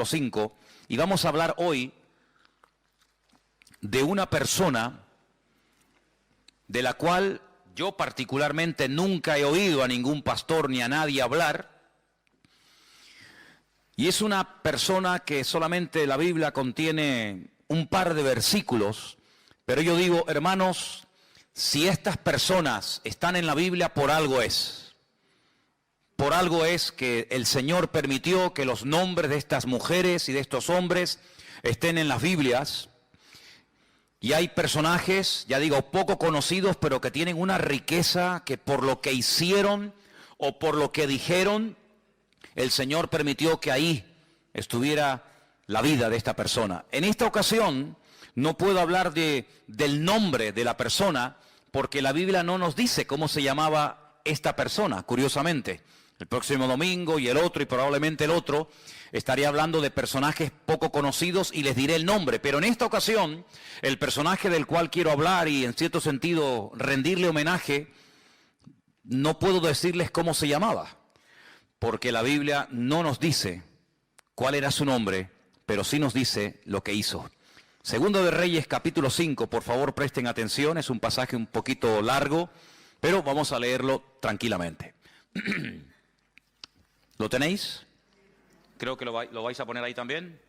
5, y vamos a hablar hoy de una persona de la cual yo particularmente nunca he oído a ningún pastor ni a nadie hablar, y es una persona que solamente la Biblia contiene un par de versículos, pero yo digo, hermanos, si estas personas están en la Biblia, por algo es. Por algo es que el Señor permitió que los nombres de estas mujeres y de estos hombres estén en las Biblias. Y hay personajes, ya digo, poco conocidos, pero que tienen una riqueza que por lo que hicieron o por lo que dijeron, el Señor permitió que ahí estuviera la vida de esta persona. En esta ocasión no puedo hablar del nombre de la persona porque la Biblia no nos dice cómo se llamaba esta persona, curiosamente. El próximo domingo y el otro y probablemente el otro estaré hablando de personajes poco conocidos y les diré el nombre. Pero en esta ocasión, el personaje del cual quiero hablar y en cierto sentido rendirle homenaje, no puedo decirles cómo se llamaba, porque la Biblia no nos dice cuál era su nombre, pero sí nos dice lo que hizo. Segundo de Reyes, capítulo 5, por favor presten atención, es un pasaje un poquito largo, pero vamos a leerlo tranquilamente. ¿Lo tenéis? Creo que lo vais a poner ahí también.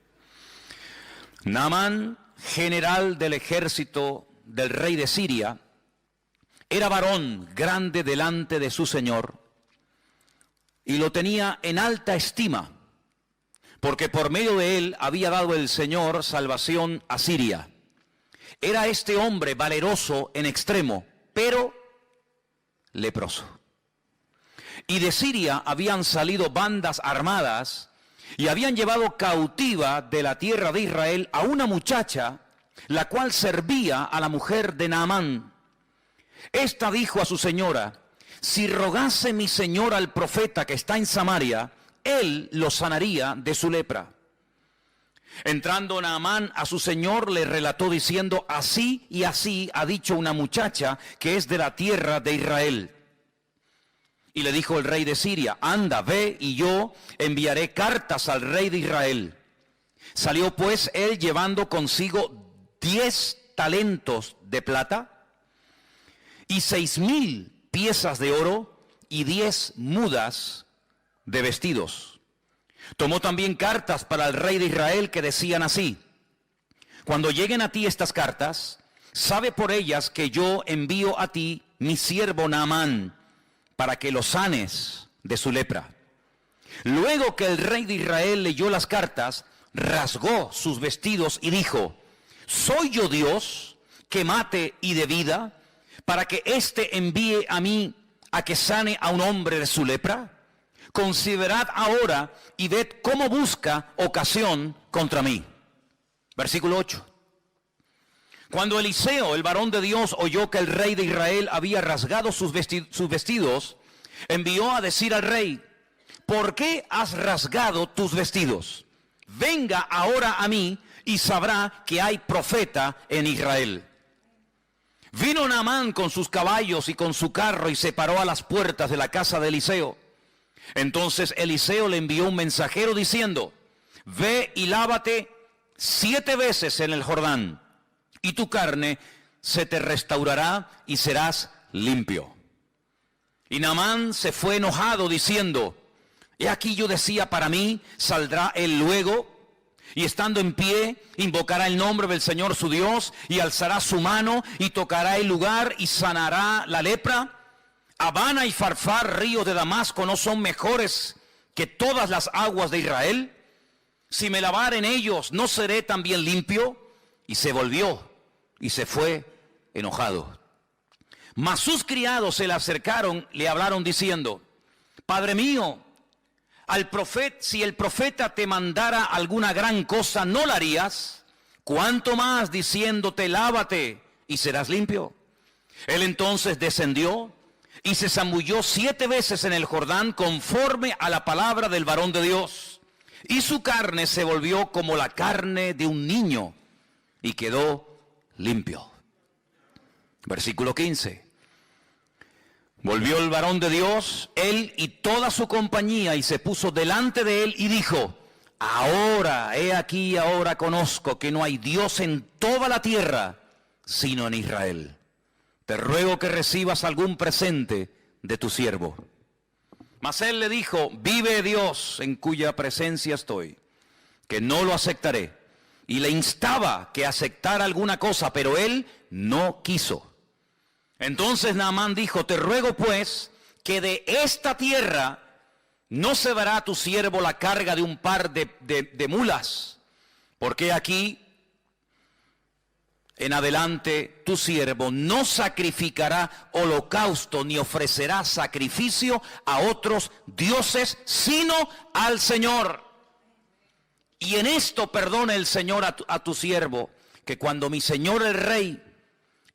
Naamán, general del ejército del rey de Siria, era varón grande delante de su señor y lo tenía en alta estima, porque por medio de él había dado el Señor salvación a Siria. Era este hombre valeroso en extremo, pero leproso. Y de Siria habían salido bandas armadas y habían llevado cautiva de la tierra de Israel a una muchacha, la cual servía a la mujer de Naamán. Esta dijo a su señora: si rogase mi señor al profeta que está en Samaria, él lo sanaría de su lepra. Entrando Naamán a su señor, le relató diciendo: así y así ha dicho una muchacha que es de la tierra de Israel. Y le dijo el rey de Siria: anda, ve, y yo enviaré cartas al rey de Israel. Salió pues él llevando consigo 10 talentos de plata y 6,000 piezas de oro y 10 mudas de vestidos. Tomó también cartas para el rey de Israel que decían así: cuando lleguen a ti estas cartas, sabe por ellas que yo envío a ti mi siervo Naamán, para que lo sanes de su lepra. Luego que el rey de Israel leyó las cartas, rasgó sus vestidos y dijo: ¿soy yo Dios que mate y dé vida, para que éste envíe a mí a que sane a un hombre de su lepra? Considerad ahora y ved cómo busca ocasión contra mí. Versículo 8. Cuando Eliseo, el varón de Dios, oyó que el rey de Israel había rasgado sus vestidos, envió a decir al rey: ¿por qué has rasgado tus vestidos? Venga ahora a mí y sabrá que hay profeta en Israel. Vino Naamán con sus caballos y con su carro y se paró a las puertas de la casa de Eliseo. Entonces Eliseo le envió un mensajero diciendo: ve y lávate 7 veces en el Jordán, y tu carne se te restaurará y serás limpio. Y Naamán se fue enojado diciendo: he aquí yo decía para mí, saldrá él luego, y estando en pie, invocará el nombre del Señor su Dios, y alzará su mano, y tocará el lugar, y sanará la lepra. Habana y Farfar, ríos de Damasco, ¿no son mejores que todas las aguas de Israel? Si me lavar en ellos, ¿no seré también limpio? Y se volvió y se fue enojado. Mas sus criados se le acercaron, le hablaron diciendo: Padre mío, si el profeta te mandara alguna gran cosa, ¿no la harías? ¿Cuánto más diciéndote: lávate y serás limpio? Él entonces descendió y se zambulló 7 veces en el Jordán conforme a la palabra del varón de Dios. Y su carne se volvió como la carne de un niño y quedó limpio. Versículo 15. Volvió el varón de Dios, él y toda su compañía, y se puso delante de él y dijo: ahora, he aquí, ahora conozco que no hay Dios en toda la tierra, sino en Israel. Te ruego que recibas algún presente de tu siervo. Mas él le dijo, vive Dios en cuya presencia estoy, que no lo aceptaré. Y le instaba que aceptara alguna cosa, pero él no quiso. Entonces Naamán dijo, te ruego pues que de esta tierra no se dará a tu siervo la carga de un par de mulas, porque aquí en adelante tu siervo no sacrificará holocausto ni ofrecerá sacrificio a otros dioses, sino al Señor. Y en esto perdone el Señor a tu siervo, que cuando mi señor el rey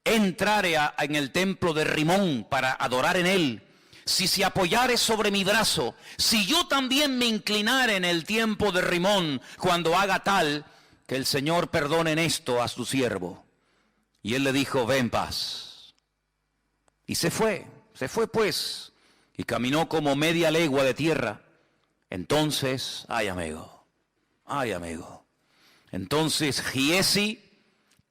entrare en el templo de Rimón para adorar en él, si se apoyare sobre mi brazo, si yo también me inclinare en el tiempo de Rimón, cuando haga tal, que el Señor perdone en esto a su siervo. Y él le dijo, ve en paz. Y se fue pues, y caminó como media legua de tierra. Entonces, ay amigo, entonces Giesi,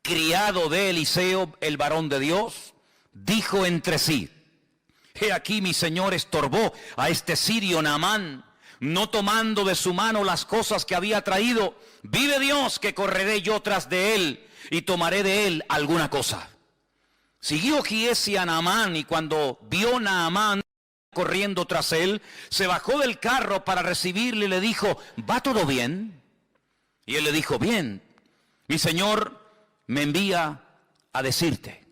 criado de Eliseo, el varón de Dios, dijo entre sí, he aquí mi señor estorbó a este sirio Naamán, no tomando de su mano las cosas que había traído. Vive Dios que correré yo tras de él y tomaré de él alguna cosa. Siguió Giesi a Naamán, y cuando vio Naamán corriendo tras él, se bajó del carro para recibirle y le dijo, ¿va todo bien? Y él le dijo, bien, mi señor me envía a decirte.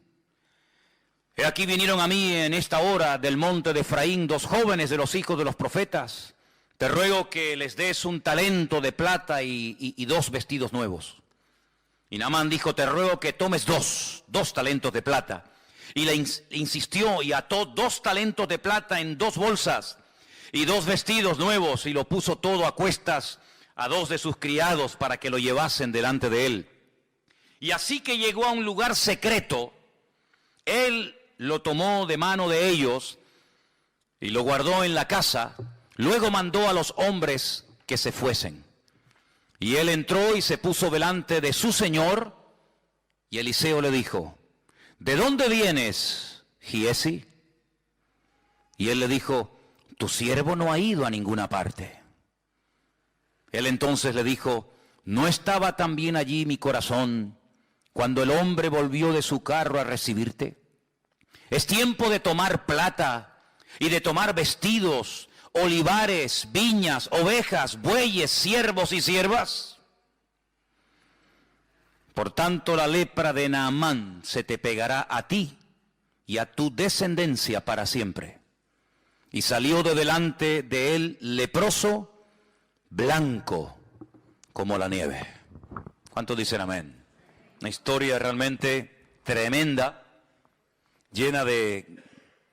He aquí vinieron a mí en esta hora del monte de Efraín 2 jóvenes de los hijos de los profetas. Te ruego que les des un talento de plata y 2 vestidos nuevos. Y Naamán dijo, te ruego que tomes dos talentos de plata. Y le insistió y ató 2 talentos de plata en 2 bolsas y 2 vestidos nuevos, y lo puso todo a cuestas a 2 de sus criados para que lo llevasen delante de él. Y así que llegó a un lugar secreto, él lo tomó de mano de ellos y lo guardó en la casa. Luego mandó a los hombres que se fuesen. Y él entró y se puso delante de su señor. Y Eliseo le dijo, ¿de dónde vienes, Giesi? Y él le dijo, tu siervo no ha ido a ninguna parte. Él entonces le dijo, ¿no estaba también allí mi corazón cuando el hombre volvió de su carro a recibirte? Es tiempo de tomar plata y de tomar vestidos, olivares, viñas, ovejas, bueyes, siervos y siervas. Por tanto, la lepra de Naamán se te pegará a ti y a tu descendencia para siempre. Y salió de delante de él leproso, blanco como la nieve. ¿Cuántos dicen amén? Una historia realmente tremenda, llena de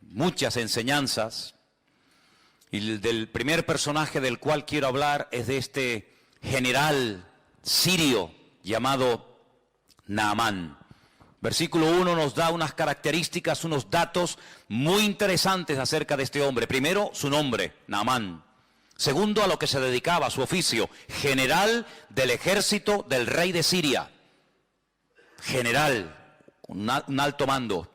muchas enseñanzas. Y del primer personaje del cual quiero hablar es de este general sirio llamado Naamán. Versículo 1 nos da unas características, unos datos muy interesantes acerca de este hombre. Primero, su nombre, Naamán. Segundo, a lo que se dedicaba, su oficio, general del ejército del rey de Siria. General, un alto mando.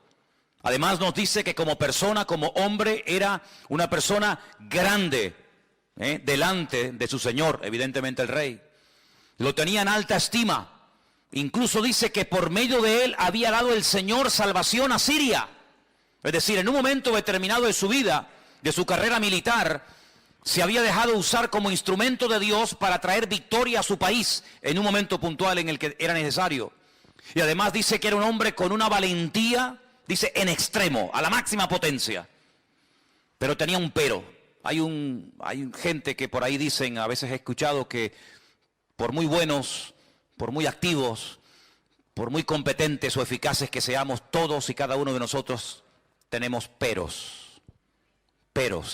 Además nos dice que como persona, como hombre, era una persona grande, delante de su señor, evidentemente el rey. Lo tenía en alta estima. Incluso dice que por medio de él había dado el Señor salvación a Siria. Es decir, en un momento determinado de su vida, de su carrera militar, se había dejado usar como instrumento de Dios para traer victoria a su país en un momento puntual en el que era necesario. Y además dice que era un hombre con una valentía, dice, en extremo, a la máxima potencia. Pero tenía un pero. Hay gente que por ahí dicen, a veces he escuchado que por muy buenos, por muy activos, por muy competentes o eficaces que seamos, todos y cada uno de nosotros tenemos peros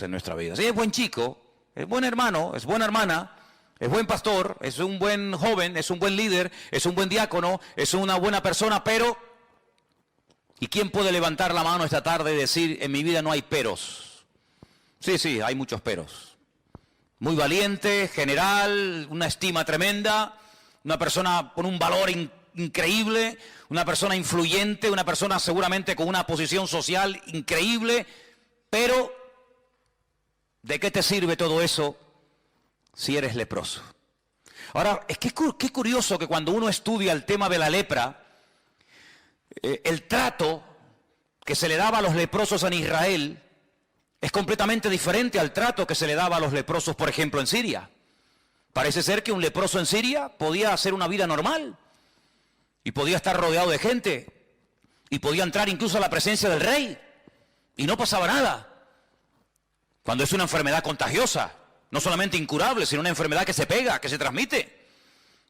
en nuestra vida. Sí, es buen chico, es buen hermano, es buena hermana, es buen pastor, es un buen joven, es un buen líder, es un buen diácono, es una buena persona, pero... ¿Y quién puede levantar la mano esta tarde y decir, en mi vida no hay peros? Sí, hay muchos peros. muy valiente, general, una estima tremenda, una persona con un valor increíble, una persona influyente, una persona seguramente con una posición social increíble, pero ¿de qué te sirve todo eso si eres leproso? Ahora, es que qué curioso que cuando uno estudia el tema de la lepra, el trato que se le daba a los leprosos en Israel es completamente diferente al trato que se le daba a los leprosos, por ejemplo, en Siria. Parece ser que un leproso en Siria podía hacer una vida normal y podía estar rodeado de gente y podía entrar incluso a la presencia del rey y no pasaba nada. Cuando es una enfermedad contagiosa, no solamente incurable, sino una enfermedad que se pega, que se transmite.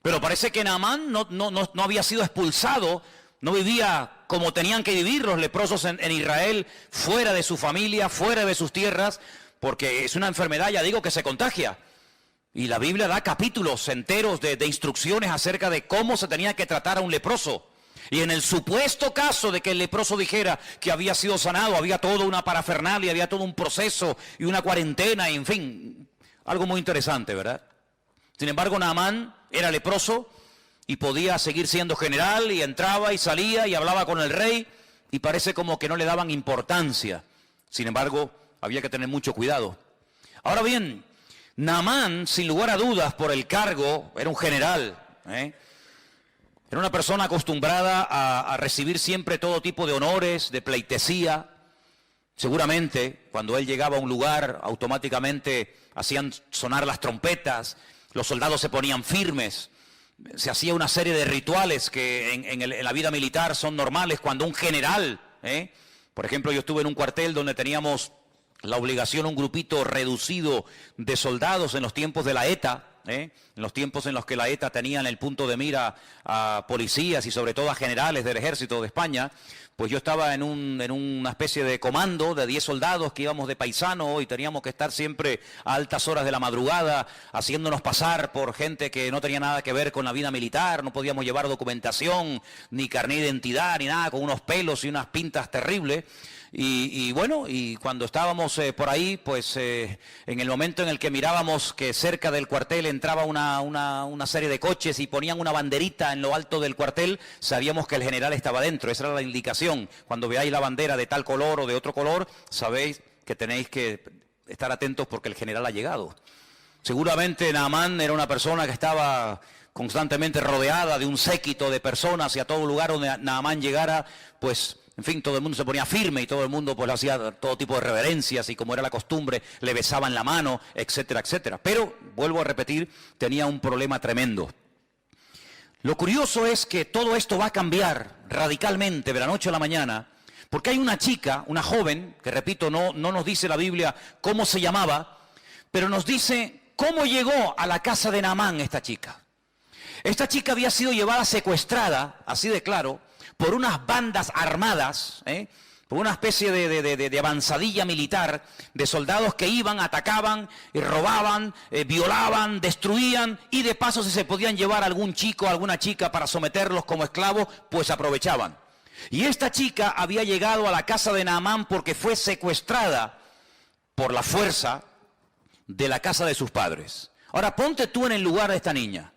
Pero parece que Naamán no había sido expulsado, no vivía como tenían que vivir los leprosos en Israel, fuera de su familia, fuera de sus tierras, porque es una enfermedad, ya digo, que se contagia. Y la Biblia da capítulos enteros de instrucciones acerca de cómo se tenía que tratar a un leproso. Y en el supuesto caso de que el leproso dijera que había sido sanado, había toda una parafernalia, había todo un proceso y una cuarentena, y en fin, algo muy interesante, ¿verdad? Sin embargo, Naamán era leproso y podía seguir siendo general y entraba y salía y hablaba con el rey y parece como que no le daban importancia. Sin embargo, había que tener mucho cuidado. Ahora bien, Naamán, sin lugar a dudas, por el cargo, era un general, Era una persona acostumbrada a recibir siempre todo tipo de honores, de pleitesía. Seguramente, cuando él llegaba a un lugar, automáticamente hacían sonar las trompetas, los soldados se ponían firmes, se hacía una serie de rituales que en la vida militar son normales cuando un general, por ejemplo, yo estuve en un cuartel donde teníamos la obligación, un grupito reducido de soldados en los tiempos de la ETA, en los tiempos en los que la ETA tenía en el punto de mira a policías y sobre todo a generales del ejército de España, pues yo estaba en una especie de comando de 10 soldados que íbamos de paisano y teníamos que estar siempre a altas horas de la madrugada haciéndonos pasar por gente que no tenía nada que ver con la vida militar, no podíamos llevar documentación, ni carnet de identidad, ni nada, con unos pelos y unas pintas terribles. Y bueno, y cuando estábamos por ahí, pues en el momento en el que mirábamos que cerca del cuartel entraba una serie de coches y ponían una banderita en lo alto del cuartel, sabíamos que el general estaba dentro. Esa era la indicación. Cuando veáis la bandera de tal color o de otro color, sabéis que tenéis que estar atentos porque el general ha llegado. Seguramente Naamán era una persona que estaba constantemente rodeada de un séquito de personas y a todo lugar donde Naamán llegara, pues en fin, todo el mundo se ponía firme y todo el mundo pues hacía todo tipo de reverencias y como era la costumbre, le besaban la mano, etcétera, etcétera. Pero, vuelvo a repetir, tenía un problema tremendo. Lo curioso es que todo esto va a cambiar radicalmente de la noche a la mañana, porque hay una chica, una joven, que repito, no nos dice la Biblia cómo se llamaba, pero nos dice cómo llegó a la casa de Naamán esta chica. Esta chica había sido llevada secuestrada, así de claro, por unas bandas armadas, por una especie de avanzadilla militar, de soldados que iban, atacaban, robaban, violaban, destruían, y de paso si se podían llevar a algún chico, a alguna chica para someterlos como esclavos, pues aprovechaban. Y esta chica había llegado a la casa de Naamán porque fue secuestrada por la fuerza de la casa de sus padres. Ahora ponte tú en el lugar de esta niña,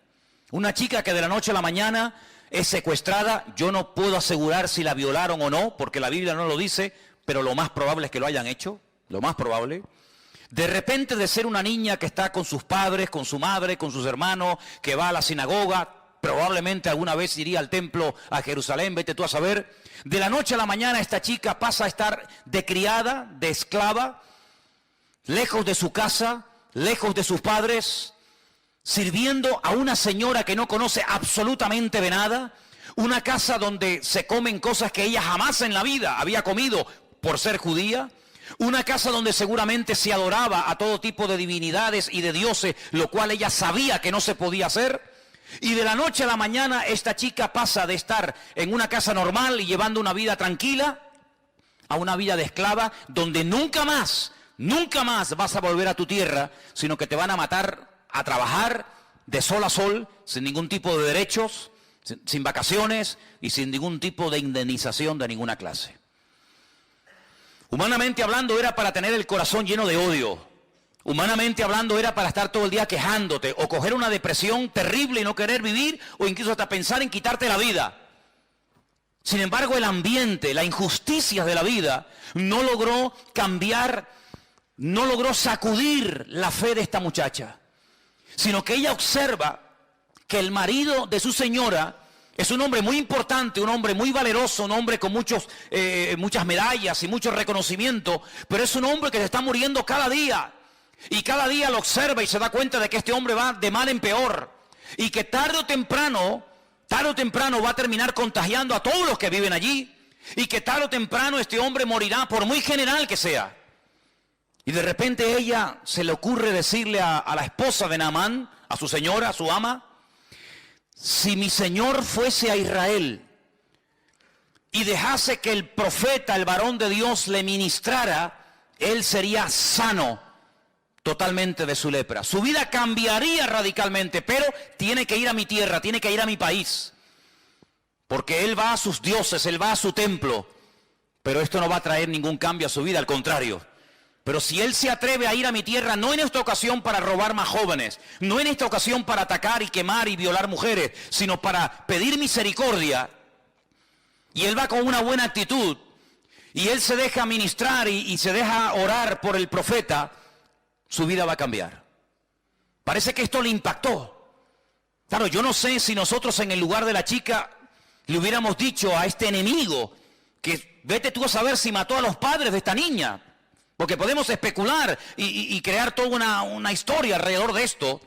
una chica que de la noche a la mañana es secuestrada. Yo no puedo asegurar si la violaron o no, porque la Biblia no lo dice, pero lo más probable es que lo hayan hecho, lo más probable. De repente, de ser una niña que está con sus padres, con su madre, con sus hermanos, que va a la sinagoga, probablemente alguna vez iría al templo a Jerusalén, vete tú a saber. De la noche a la mañana esta chica pasa a estar de criada, de esclava, lejos de su casa, lejos de sus padres, sirviendo a una señora que no conoce absolutamente de nada, una casa donde se comen cosas que ella jamás en la vida había comido por ser judía, una casa donde seguramente se adoraba a todo tipo de divinidades y de dioses, lo cual ella sabía que no se podía hacer. Y de la noche a la mañana esta chica pasa de estar en una casa normal y llevando una vida tranquila a una vida de esclava donde nunca más vas a volver a tu tierra, sino que te van a matar a trabajar de sol a sol, sin ningún tipo de derechos, sin vacaciones y sin ningún tipo de indemnización de ninguna clase. Humanamente hablando, era para tener el corazón lleno de odio. Humanamente hablando era para estar todo el día quejándote o coger una depresión terrible y no querer vivir o incluso hasta pensar en quitarte la vida. Sin embargo, el ambiente, la injusticia de la vida no logró cambiar, no logró sacudir la fe de esta muchacha, sino que ella observa que el marido de su señora es un hombre muy importante, un hombre muy valeroso, un hombre con muchas medallas y mucho reconocimiento, pero es un hombre que se está muriendo cada día. Y cada día lo observa y se da cuenta de que este hombre va de mal en peor. Y que tarde o temprano va a terminar contagiando a todos los que viven allí. Y que tarde o temprano este hombre morirá, por muy general que sea. Y de repente ella se le ocurre decirle a la esposa de Naamán, a su señora, a su ama: si mi señor fuese a Israel y dejase que el profeta, el varón de Dios, le ministrara, él sería sano totalmente de su lepra. Su vida cambiaría radicalmente, pero tiene que ir a mi tierra, tiene que ir a mi país. Porque él va a sus dioses, él va a su templo. Pero esto no va a traer ningún cambio a su vida, al contrario. Pero si él se atreve a ir a mi tierra, no en esta ocasión para robar más jóvenes, no en esta ocasión para atacar y quemar y violar mujeres, sino para pedir misericordia, y él va con una buena actitud, y él se deja ministrar y se deja orar por el profeta, su vida va a cambiar. Parece que esto le impactó. Claro, yo no sé si nosotros en el lugar de la chica le hubiéramos dicho a este enemigo que vete tú a saber si mató a los padres de esta niña. Porque podemos especular y crear toda una historia alrededor de esto.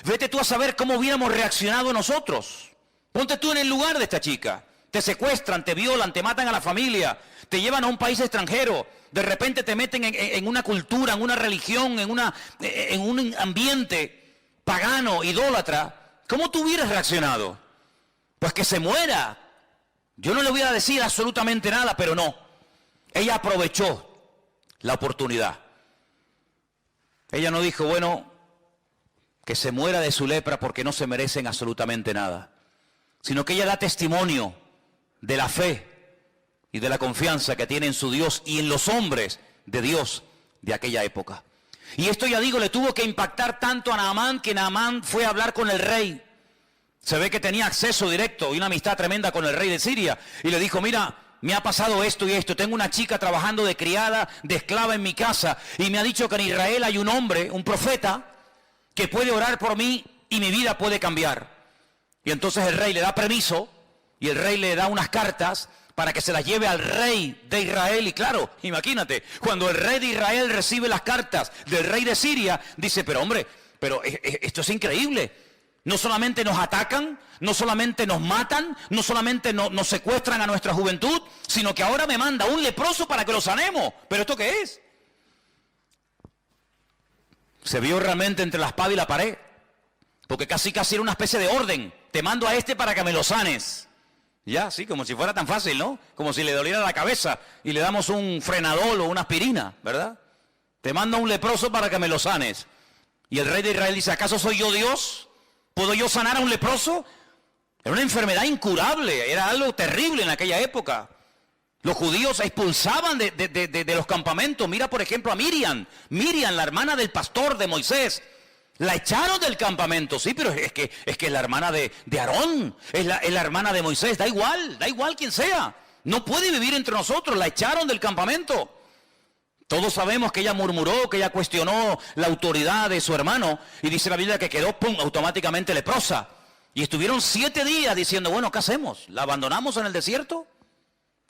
Vete tú a saber cómo hubiéramos reaccionado nosotros. Ponte tú en el lugar de esta chica. Te secuestran, te violan, te matan a la familia, te llevan a un país extranjero. De repente te meten en una cultura, en una religión, en un ambiente pagano, idólatra. ¿Cómo tú hubieras reaccionado? Pues que se muera. Yo no le voy a decir absolutamente nada, pero no. Ella aprovechó la oportunidad. Ella no dijo, bueno, que se muera de su lepra porque no se merecen absolutamente nada, sino que ella da testimonio de la fe y de la confianza que tiene en su Dios y en los hombres de Dios de aquella época. Y esto, ya digo, le tuvo que impactar tanto a Naamán que Naamán fue a hablar con el rey. Se ve que tenía acceso directo y una amistad tremenda con el rey de Siria, y le dijo: mira, me ha pasado esto y esto, tengo una chica trabajando de criada, de esclava en mi casa, y me ha dicho que en Israel hay un hombre, un profeta, que puede orar por mí y mi vida puede cambiar. Y entonces el rey le da permiso, y el rey le da unas cartas para que se las lleve al rey de Israel. Y claro, imagínate, cuando el rey de Israel recibe las cartas del rey de Siria, dice: pero hombre, pero esto es increíble. No solamente nos atacan, no solamente nos matan, no solamente nos secuestran a nuestra juventud, sino que ahora me manda un leproso para que lo sanemos. ¿Pero esto qué es? Se vio realmente entre la espada y la pared, porque casi era una especie de orden. Te mando a este para que me lo sanes. Ya, sí, como si fuera tan fácil, ¿no? Como si le doliera la cabeza y le damos un frenadol o una aspirina, ¿verdad? Te mando a un leproso para que me lo sanes. Y el rey de Israel dice: ¿acaso soy yo Dios? ¿Puedo yo sanar a un leproso? Era una enfermedad incurable, era algo terrible en aquella época. Los judíos expulsaban de los campamentos. Mira, por ejemplo, a Miriam, la hermana del pastor de Moisés. La echaron del campamento, sí, pero es que es la hermana de Aarón, es la hermana de Moisés, da igual quien sea. No puede vivir entre nosotros, la echaron del campamento. Todos sabemos que ella murmuró, que ella cuestionó la autoridad de su hermano, y dice la Biblia que quedó, ¡pum!, automáticamente leprosa. Y estuvieron 7 días diciendo: bueno, ¿qué hacemos? ¿La abandonamos en el desierto?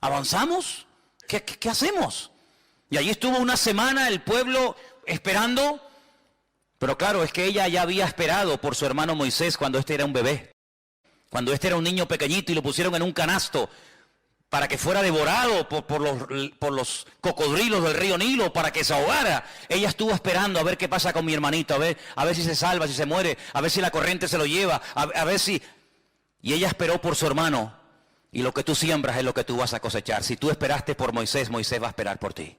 ¿Avanzamos? ¿Qué hacemos? Y allí estuvo una semana el pueblo esperando, pero claro, es que ella ya había esperado por su hermano Moisés cuando este era un bebé, cuando este era un niño pequeñito y lo pusieron en un canasto para que fuera devorado por los cocodrilos del río Nilo, para que se ahogara. Ella estuvo esperando a ver qué pasa con mi hermanito, a ver si se salva, si se muere, a ver si la corriente se lo lleva, a ver si... Y ella esperó por su hermano, y lo que tú siembras es lo que tú vas a cosechar. Si tú esperaste por Moisés, Moisés va a esperar por ti.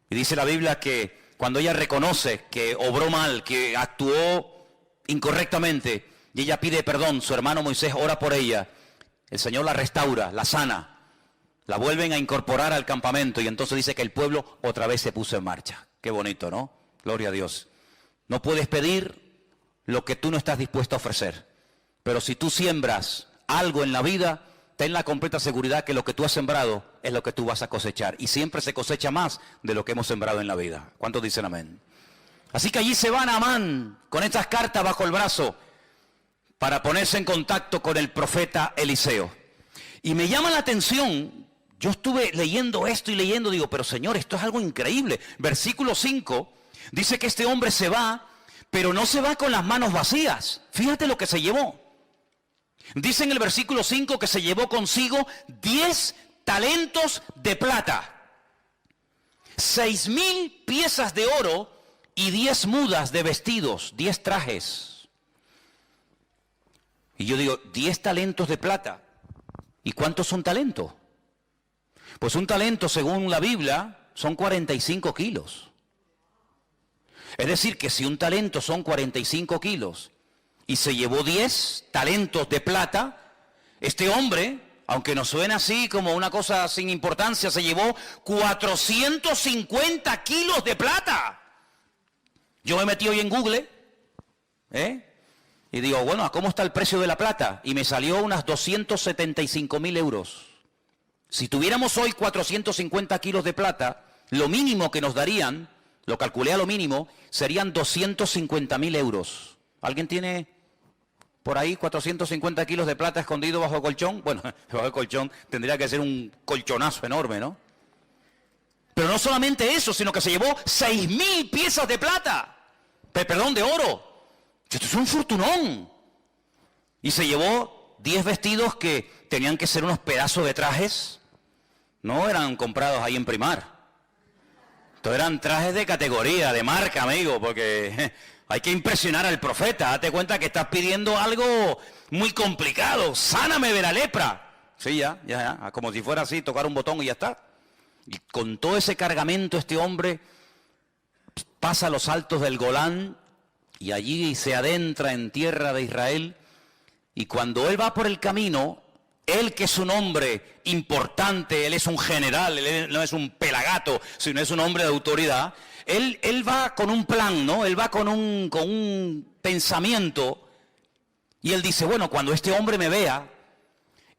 Y dice la Biblia que cuando ella reconoce que obró mal, que actuó incorrectamente, y ella pide perdón, su hermano Moisés ora por ella, el Señor la restaura, la sana, la vuelven a incorporar al campamento, y entonces dice que el pueblo otra vez se puso en marcha. Qué bonito, ¿no? Gloria a Dios. No puedes pedir lo que tú no estás dispuesto a ofrecer. Pero si tú siembras algo en la vida, ten la completa seguridad que lo que tú has sembrado es lo que tú vas a cosechar. Y siempre se cosecha más de lo que hemos sembrado en la vida. ¿Cuántos dicen amén? Así que allí se va Naamán con estas cartas bajo el brazo para ponerse en contacto con el profeta Eliseo. Y me llama la atención, yo estuve leyendo esto y leyendo, digo, pero Señor, esto es algo increíble. Versículo 5 dice que este hombre se va, pero no se va con las manos vacías. Fíjate lo que se llevó. Dice en el versículo 5 que se llevó consigo 10 talentos de plata, 6,000 piezas de oro y 10 mudas de vestidos, 10 trajes. Y yo digo, 10 talentos de plata. ¿Y cuántos son talentos? Pues un talento, según la Biblia, son 45 kilos. Es decir, que si un talento son 45 kilos y se llevó 10 talentos de plata, este hombre, aunque nos suena así como una cosa sin importancia, se llevó 450 kilos de plata. Yo me metí hoy en Google, y digo, bueno, ¿cómo está el precio de la plata? Y me salió unas 275.000 euros. Si tuviéramos hoy 450 kilos de plata, lo mínimo que nos darían, lo calculé a lo mínimo, serían 250.000 euros. ¿Alguien tiene por ahí 450 kilos de plata escondido bajo el colchón? Bueno, bajo el colchón tendría que ser un colchonazo enorme, ¿no? Pero no solamente eso, sino que se llevó 6,000 piezas de plata, perdón, de oro. Esto es un fortunón. Y se llevó 10 vestidos que tenían que ser unos pedazos de trajes. No eran comprados ahí en Primar. Estos eran trajes de categoría, de marca, amigo, porque hay que impresionar al profeta. Date cuenta que estás pidiendo algo muy complicado. Sáname de la lepra. Sí, ya, como si fuera así, tocar un botón y ya está. Y con todo ese cargamento este hombre pasa los altos del Golán y allí se adentra en tierra de Israel. Y cuando él va por el camino, él que es un hombre importante, él es un general, él no es un pelagato, sino es un hombre de autoridad, él va con un plan, ¿no? Él va con un pensamiento y él dice, bueno, cuando este hombre me vea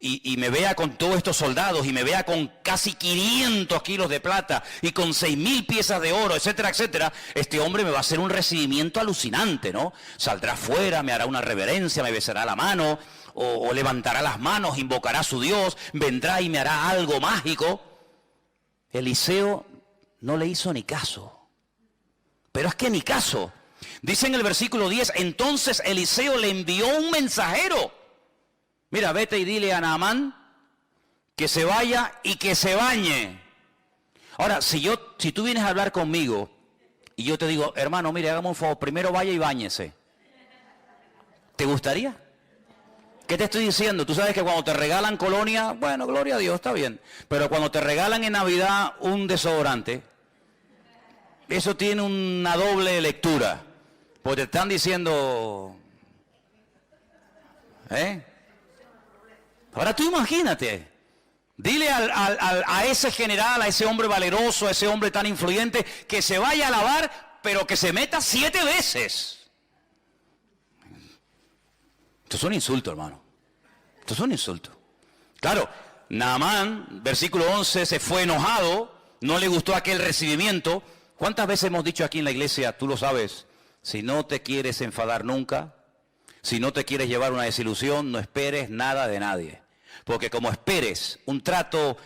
y me vea con todos estos soldados y me vea con casi 500 kilos de plata y con 6,000 piezas de oro, etcétera, etcétera, este hombre me va a hacer un recibimiento alucinante, ¿no? Saldrá afuera, me hará una reverencia, me besará la mano, o levantará las manos, invocará a su Dios, vendrá y me hará algo mágico. Eliseo no le hizo ni caso. Pero es que ni caso. Dice en el versículo 10, entonces Eliseo le envió un mensajero. Mira, vete y dile a Naamán que se vaya y que se bañe. Ahora, si tú vienes a hablar conmigo y yo te digo, hermano, mire, hagamos un favor, primero vaya y báñese, ¿te gustaría? ¿Qué te estoy diciendo? Tú sabes que cuando te regalan colonia, bueno, gloria a Dios, está bien. Pero cuando te regalan en Navidad un desodorante, eso tiene una doble lectura. Porque te están diciendo, Ahora tú imagínate, dile a ese general, a ese hombre valeroso, a ese hombre tan influyente, que se vaya a lavar, pero que se meta 7 veces. Esto es un insulto, hermano. Esto es un insulto. Claro, Naamán, versículo 11, se fue enojado, no le gustó aquel recibimiento. ¿Cuántas veces hemos dicho aquí en la iglesia, tú lo sabes, si no te quieres enfadar nunca, si no te quieres llevar una desilusión, no esperes nada de nadie? Porque como esperes un trato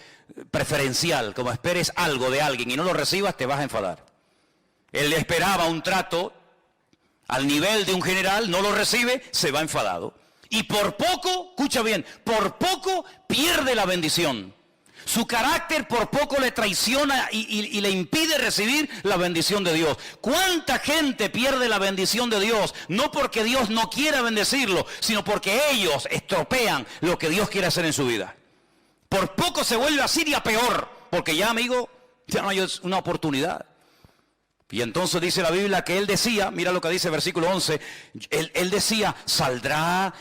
preferencial, como esperes algo de alguien y no lo recibas, te vas a enfadar. Él esperaba un trato al nivel de un general, no lo recibe, se va enfadado. Y por poco, escucha bien, por poco pierde la bendición. Su carácter por poco le traiciona y le impide recibir la bendición de Dios. ¿Cuánta gente pierde la bendición de Dios? No porque Dios no quiera bendecirlo, sino porque ellos estropean lo que Dios quiere hacer en su vida. Por poco se vuelve a Siria peor, porque ya, amigo, ya no hay una oportunidad. Y entonces dice la Biblia que él decía, mira lo que dice versículo 11, él decía, saldrá,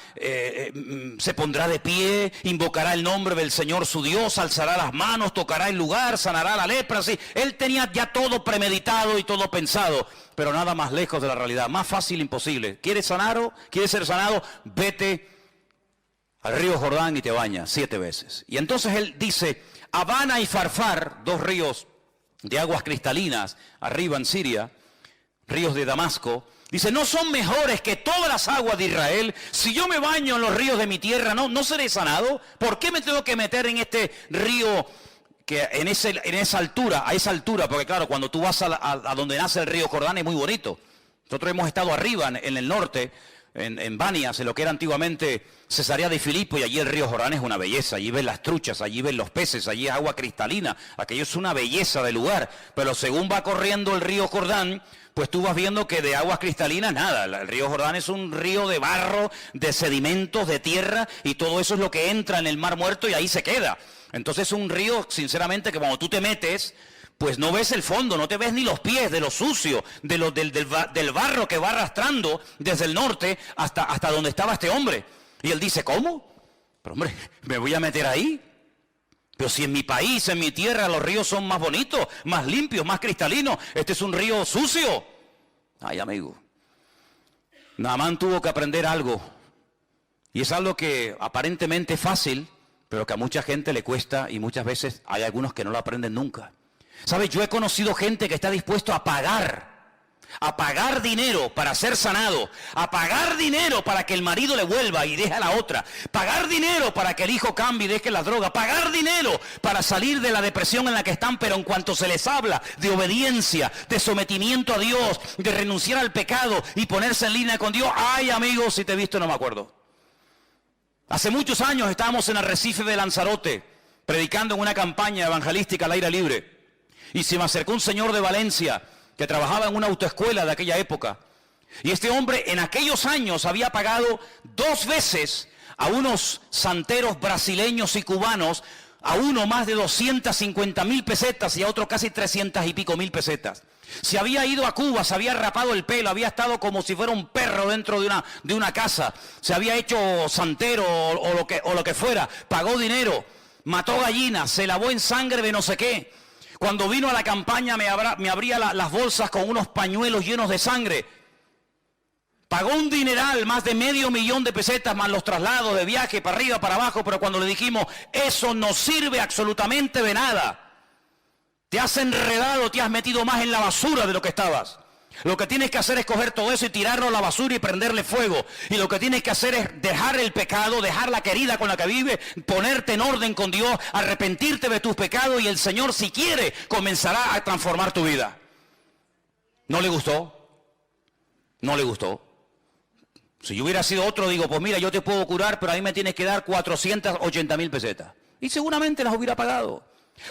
se pondrá de pie, invocará el nombre del Señor su Dios, alzará las manos, tocará el lugar, sanará la lepra, así. Él tenía ya todo premeditado y todo pensado, pero nada más lejos de la realidad, más fácil imposible. ¿Quieres sanar? ¿Quieres ser sanado? Vete al río Jordán y te bañas 7 veces. Y entonces él dice, Abana y Farfar, 2 ríos de aguas cristalinas, arriba en Siria, ríos de Damasco, dice, ¿no son mejores que todas las aguas de Israel? Si yo me baño en los ríos de mi tierra, ¿no seré sanado? ¿Por qué me tengo que meter en este río que en esa altura, a esa altura? Porque claro, cuando tú vas a donde nace el río Jordán es muy bonito. Nosotros hemos estado arriba en el norte, en Banias, en lo que era antiguamente Cesarea de Filipo, y allí el río Jordán es una belleza. Allí ves las truchas, allí ves los peces, allí es agua cristalina. Aquello es una belleza de lugar. Pero según va corriendo el río Jordán, pues tú vas viendo que de aguas cristalinas nada. El río Jordán es un río de barro, de sedimentos, de tierra, y todo eso es lo que entra en el Mar Muerto y ahí se queda. Entonces es un río, sinceramente, que cuando tú te metes, pues no ves el fondo, no te ves ni los pies de lo sucio, del barro que va arrastrando desde el norte hasta donde estaba este hombre. Y él dice, ¿cómo? Pero hombre, ¿me voy a meter ahí? Pero si en mi país, en mi tierra, los ríos son más bonitos, más limpios, más cristalinos. Este es un río sucio. Ay, amigo. Naamán tuvo que aprender algo. Y es algo que aparentemente es fácil, pero que a mucha gente le cuesta, y muchas veces hay algunos que no lo aprenden nunca. ¿Sabes? Yo he conocido gente que está dispuesto a pagar dinero para ser sanado, a pagar dinero para que el marido le vuelva y deje a la otra, pagar dinero para que el hijo cambie y deje la droga, pagar dinero para salir de la depresión en la que están, pero en cuanto se les habla de obediencia, de sometimiento a Dios, de renunciar al pecado y ponerse en línea con Dios, ay amigos, si te he visto no me acuerdo. Hace muchos años estábamos en Arrecife de Lanzarote, predicando en una campaña evangelística al aire libre. Y se me acercó un señor de Valencia que trabajaba en una autoescuela de aquella época. Y este hombre en aquellos años había pagado 2 veces a unos santeros brasileños y cubanos, a uno más de 250.000 pesetas y a otro casi 300 y pico mil pesetas. Se había ido a Cuba, se había rapado el pelo, había estado como si fuera un perro dentro de una casa. Se había hecho santero o lo que fuera, pagó dinero, mató gallinas, se lavó en sangre de no sé qué. Cuando vino a la campaña me abría las bolsas con unos pañuelos llenos de sangre. Pagó un dineral, más de $500,000 de pesetas, más los traslados de viaje para arriba, para abajo, pero cuando le dijimos, eso no sirve absolutamente de nada. Te has enredado, te has metido más en la basura de lo que estabas. Lo que tienes que hacer es coger todo eso y tirarlo a la basura y prenderle fuego. Y lo que tienes que hacer es dejar el pecado, dejar la querida con la que vives, ponerte en orden con Dios, arrepentirte de tus pecados y el Señor, si quiere, comenzará a transformar tu vida. ¿No le gustó? No le gustó. Si yo hubiera sido otro, digo, pues mira, yo te puedo curar, pero a mí me tienes que dar 480.000 pesetas. Y seguramente las hubiera pagado.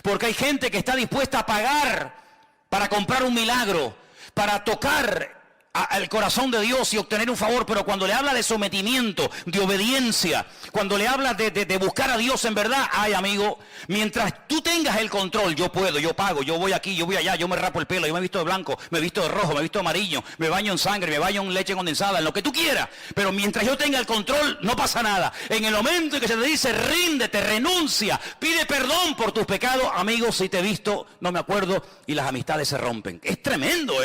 Porque hay gente que está dispuesta a pagar para comprar un milagro, para tocar al corazón de Dios y obtener un favor, pero cuando le habla de sometimiento, de obediencia, cuando le habla de buscar a Dios en verdad, ay amigo, mientras tú tengas el control, yo puedo, yo pago, yo voy aquí, yo voy allá, yo me rapo el pelo, yo me visto de blanco, me visto de rojo, me visto de amarillo, me baño en sangre, me baño en leche condensada, en lo que tú quieras, pero mientras yo tenga el control, no pasa nada. En el momento en que se te dice, ríndete, renuncia, pide perdón por tus pecados, amigos, si te he visto, no me acuerdo, y las amistades se rompen. Es tremendo,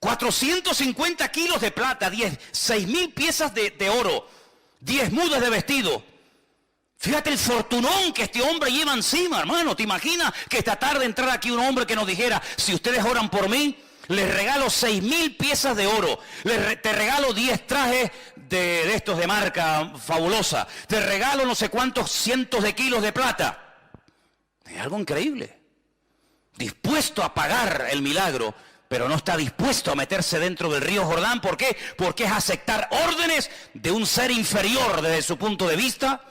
450 kilos de plata, 6.000 piezas de oro, 10 mudas de vestido. Fíjate el fortunón que este hombre lleva encima, hermano. ¿Te imaginas que esta tarde entrara aquí un hombre que nos dijera, si ustedes oran por mí, les regalo 6.000 piezas de oro, te regalo 10 trajes de estos de marca fabulosa, te regalo no sé cuántos cientos de kilos de plata? Es algo increíble. Dispuesto a pagar el milagro, pero no está dispuesto a meterse dentro del río Jordán. ¿Por qué? Porque es aceptar órdenes de un ser inferior desde su punto de vista,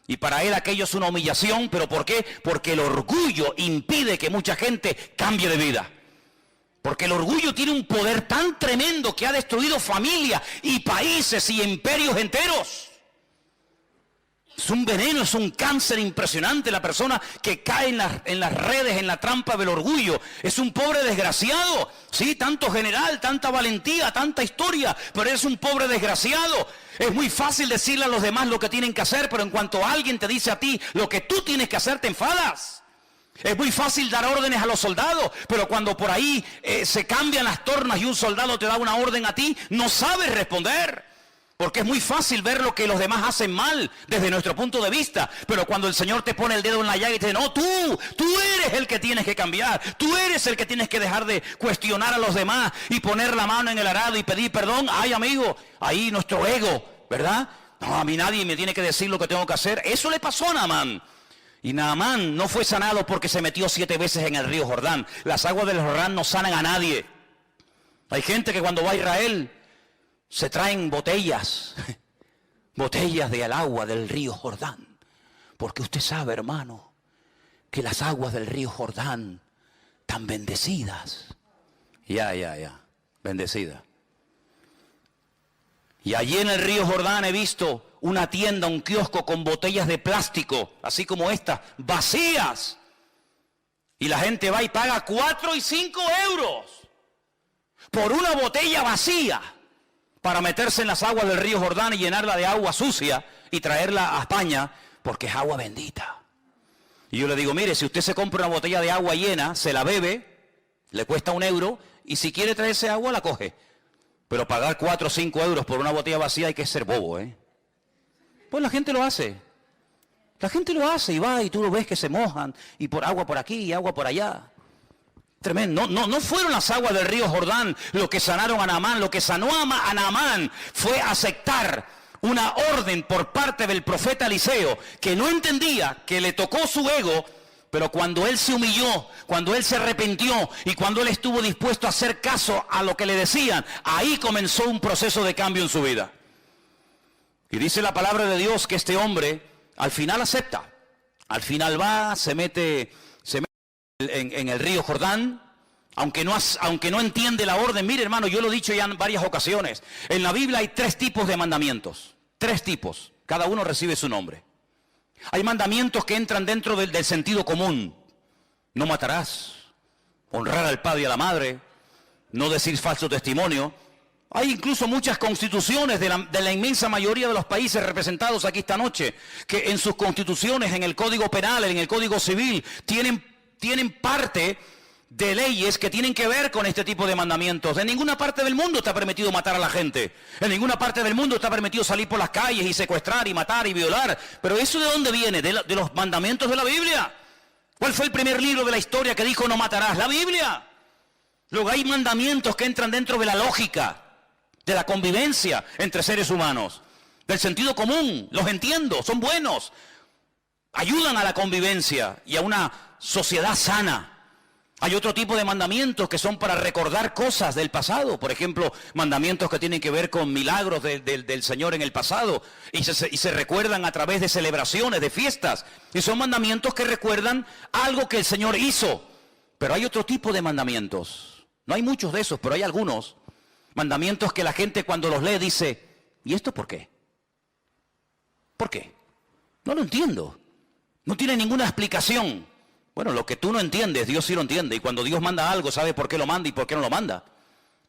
y para él aquello es una humillación. ¿Pero por qué? Porque el orgullo impide que mucha gente cambie de vida. Porque el orgullo tiene un poder tan tremendo que ha destruido familias y países y imperios enteros. Es un veneno, es un cáncer impresionante la persona que cae en las redes, en la trampa del orgullo. Es un pobre desgraciado. Sí, tanto general, tanta valentía, tanta historia, pero eres un pobre desgraciado. Es muy fácil decirle a los demás lo que tienen que hacer, pero en cuanto alguien te dice a ti lo que tú tienes que hacer, te enfadas. Es muy fácil dar órdenes a los soldados, pero cuando por ahí se cambian las tornas y un soldado te da una orden a ti, no sabes responder. Porque es muy fácil ver lo que los demás hacen mal desde nuestro punto de vista. Pero cuando el Señor te pone el dedo en la llaga y te dice, no, tú eres el que tienes que cambiar. Tú eres el que tienes que dejar de cuestionar a los demás y poner la mano en el arado y pedir perdón. Ay, amigo, ahí nuestro ego, ¿verdad? No, a mí nadie me tiene que decir lo que tengo que hacer. Eso le pasó a Naamán. Y Naamán no fue sanado porque se metió 7 veces en el río Jordán. Las aguas del Jordán no sanan a nadie. Hay gente que cuando va a Israel se traen botellas del agua del río Jordán. Porque usted sabe, hermano, que las aguas del río Jordán están bendecidas. Ya, bendecidas. Y allí en el río Jordán he visto una tienda, un kiosco con botellas de plástico, así como estas, vacías. Y la gente va y paga 4 y 5 euros por una botella vacía, para meterse en las aguas del río Jordán y llenarla de agua sucia y traerla a España, porque es agua bendita. Y yo le digo, mire, si usted se compra una botella de agua llena, se la bebe, le cuesta 1 euro, y si quiere traerse agua, la coge. Pero pagar 4 o 5 euros por una botella vacía hay que ser bobo, ¿eh? Pues la gente lo hace. La gente lo hace y va y tú lo ves que se mojan, y por agua por aquí y agua por allá. Tremendo. No fueron las aguas del río Jordán lo que sanaron a Naamán. Lo que sanó a Naamán fue aceptar una orden por parte del profeta Eliseo, que no entendía, que le tocó su ego, pero cuando él se humilló, cuando él se arrepintió y cuando él estuvo dispuesto a hacer caso a lo que le decían, ahí comenzó un proceso de cambio en su vida. Y dice la palabra de Dios que este hombre al final acepta. Al final va, se mete en el río Jordán, aunque no entiende la orden. Mire, hermano, yo lo he dicho ya en varias ocasiones. En la Biblia hay 3 tipos de mandamientos. 3 tipos. Cada uno recibe su nombre. Hay mandamientos que entran dentro del sentido común. No matarás. Honrar al padre y a la madre. No decir falso testimonio. Hay incluso muchas constituciones de la inmensa mayoría de los países representados aquí esta noche, que en sus constituciones, en el Código Penal, en el Código Civil, tienen parte de leyes que tienen que ver con este tipo de mandamientos. En ninguna parte del mundo está permitido matar a la gente. En ninguna parte del mundo está permitido salir por las calles y secuestrar y matar y violar. Pero ¿eso de dónde viene? De los mandamientos de la Biblia. ¿Cuál fue el primer libro de la historia que dijo no matarás? La Biblia. Luego hay mandamientos que entran dentro de la lógica, de la convivencia entre seres humanos, del sentido común. Los entiendo, son buenos, ayudan a la convivencia y a una sociedad sana. Hay otro tipo de mandamientos que son para recordar cosas del pasado. Por ejemplo, mandamientos que tienen que ver con milagros del Señor en el pasado y se recuerdan a través de celebraciones, de fiestas. Y son mandamientos que recuerdan algo que el Señor hizo. Pero hay otro tipo de mandamientos. No hay muchos de esos, pero hay algunos. Mandamientos que la gente cuando los lee dice, ¿y esto por qué? ¿Por qué? No lo entiendo. No tiene ninguna explicación. Bueno, lo que tú no entiendes, Dios sí lo entiende. Y cuando Dios manda algo, sabe por qué lo manda y por qué no lo manda.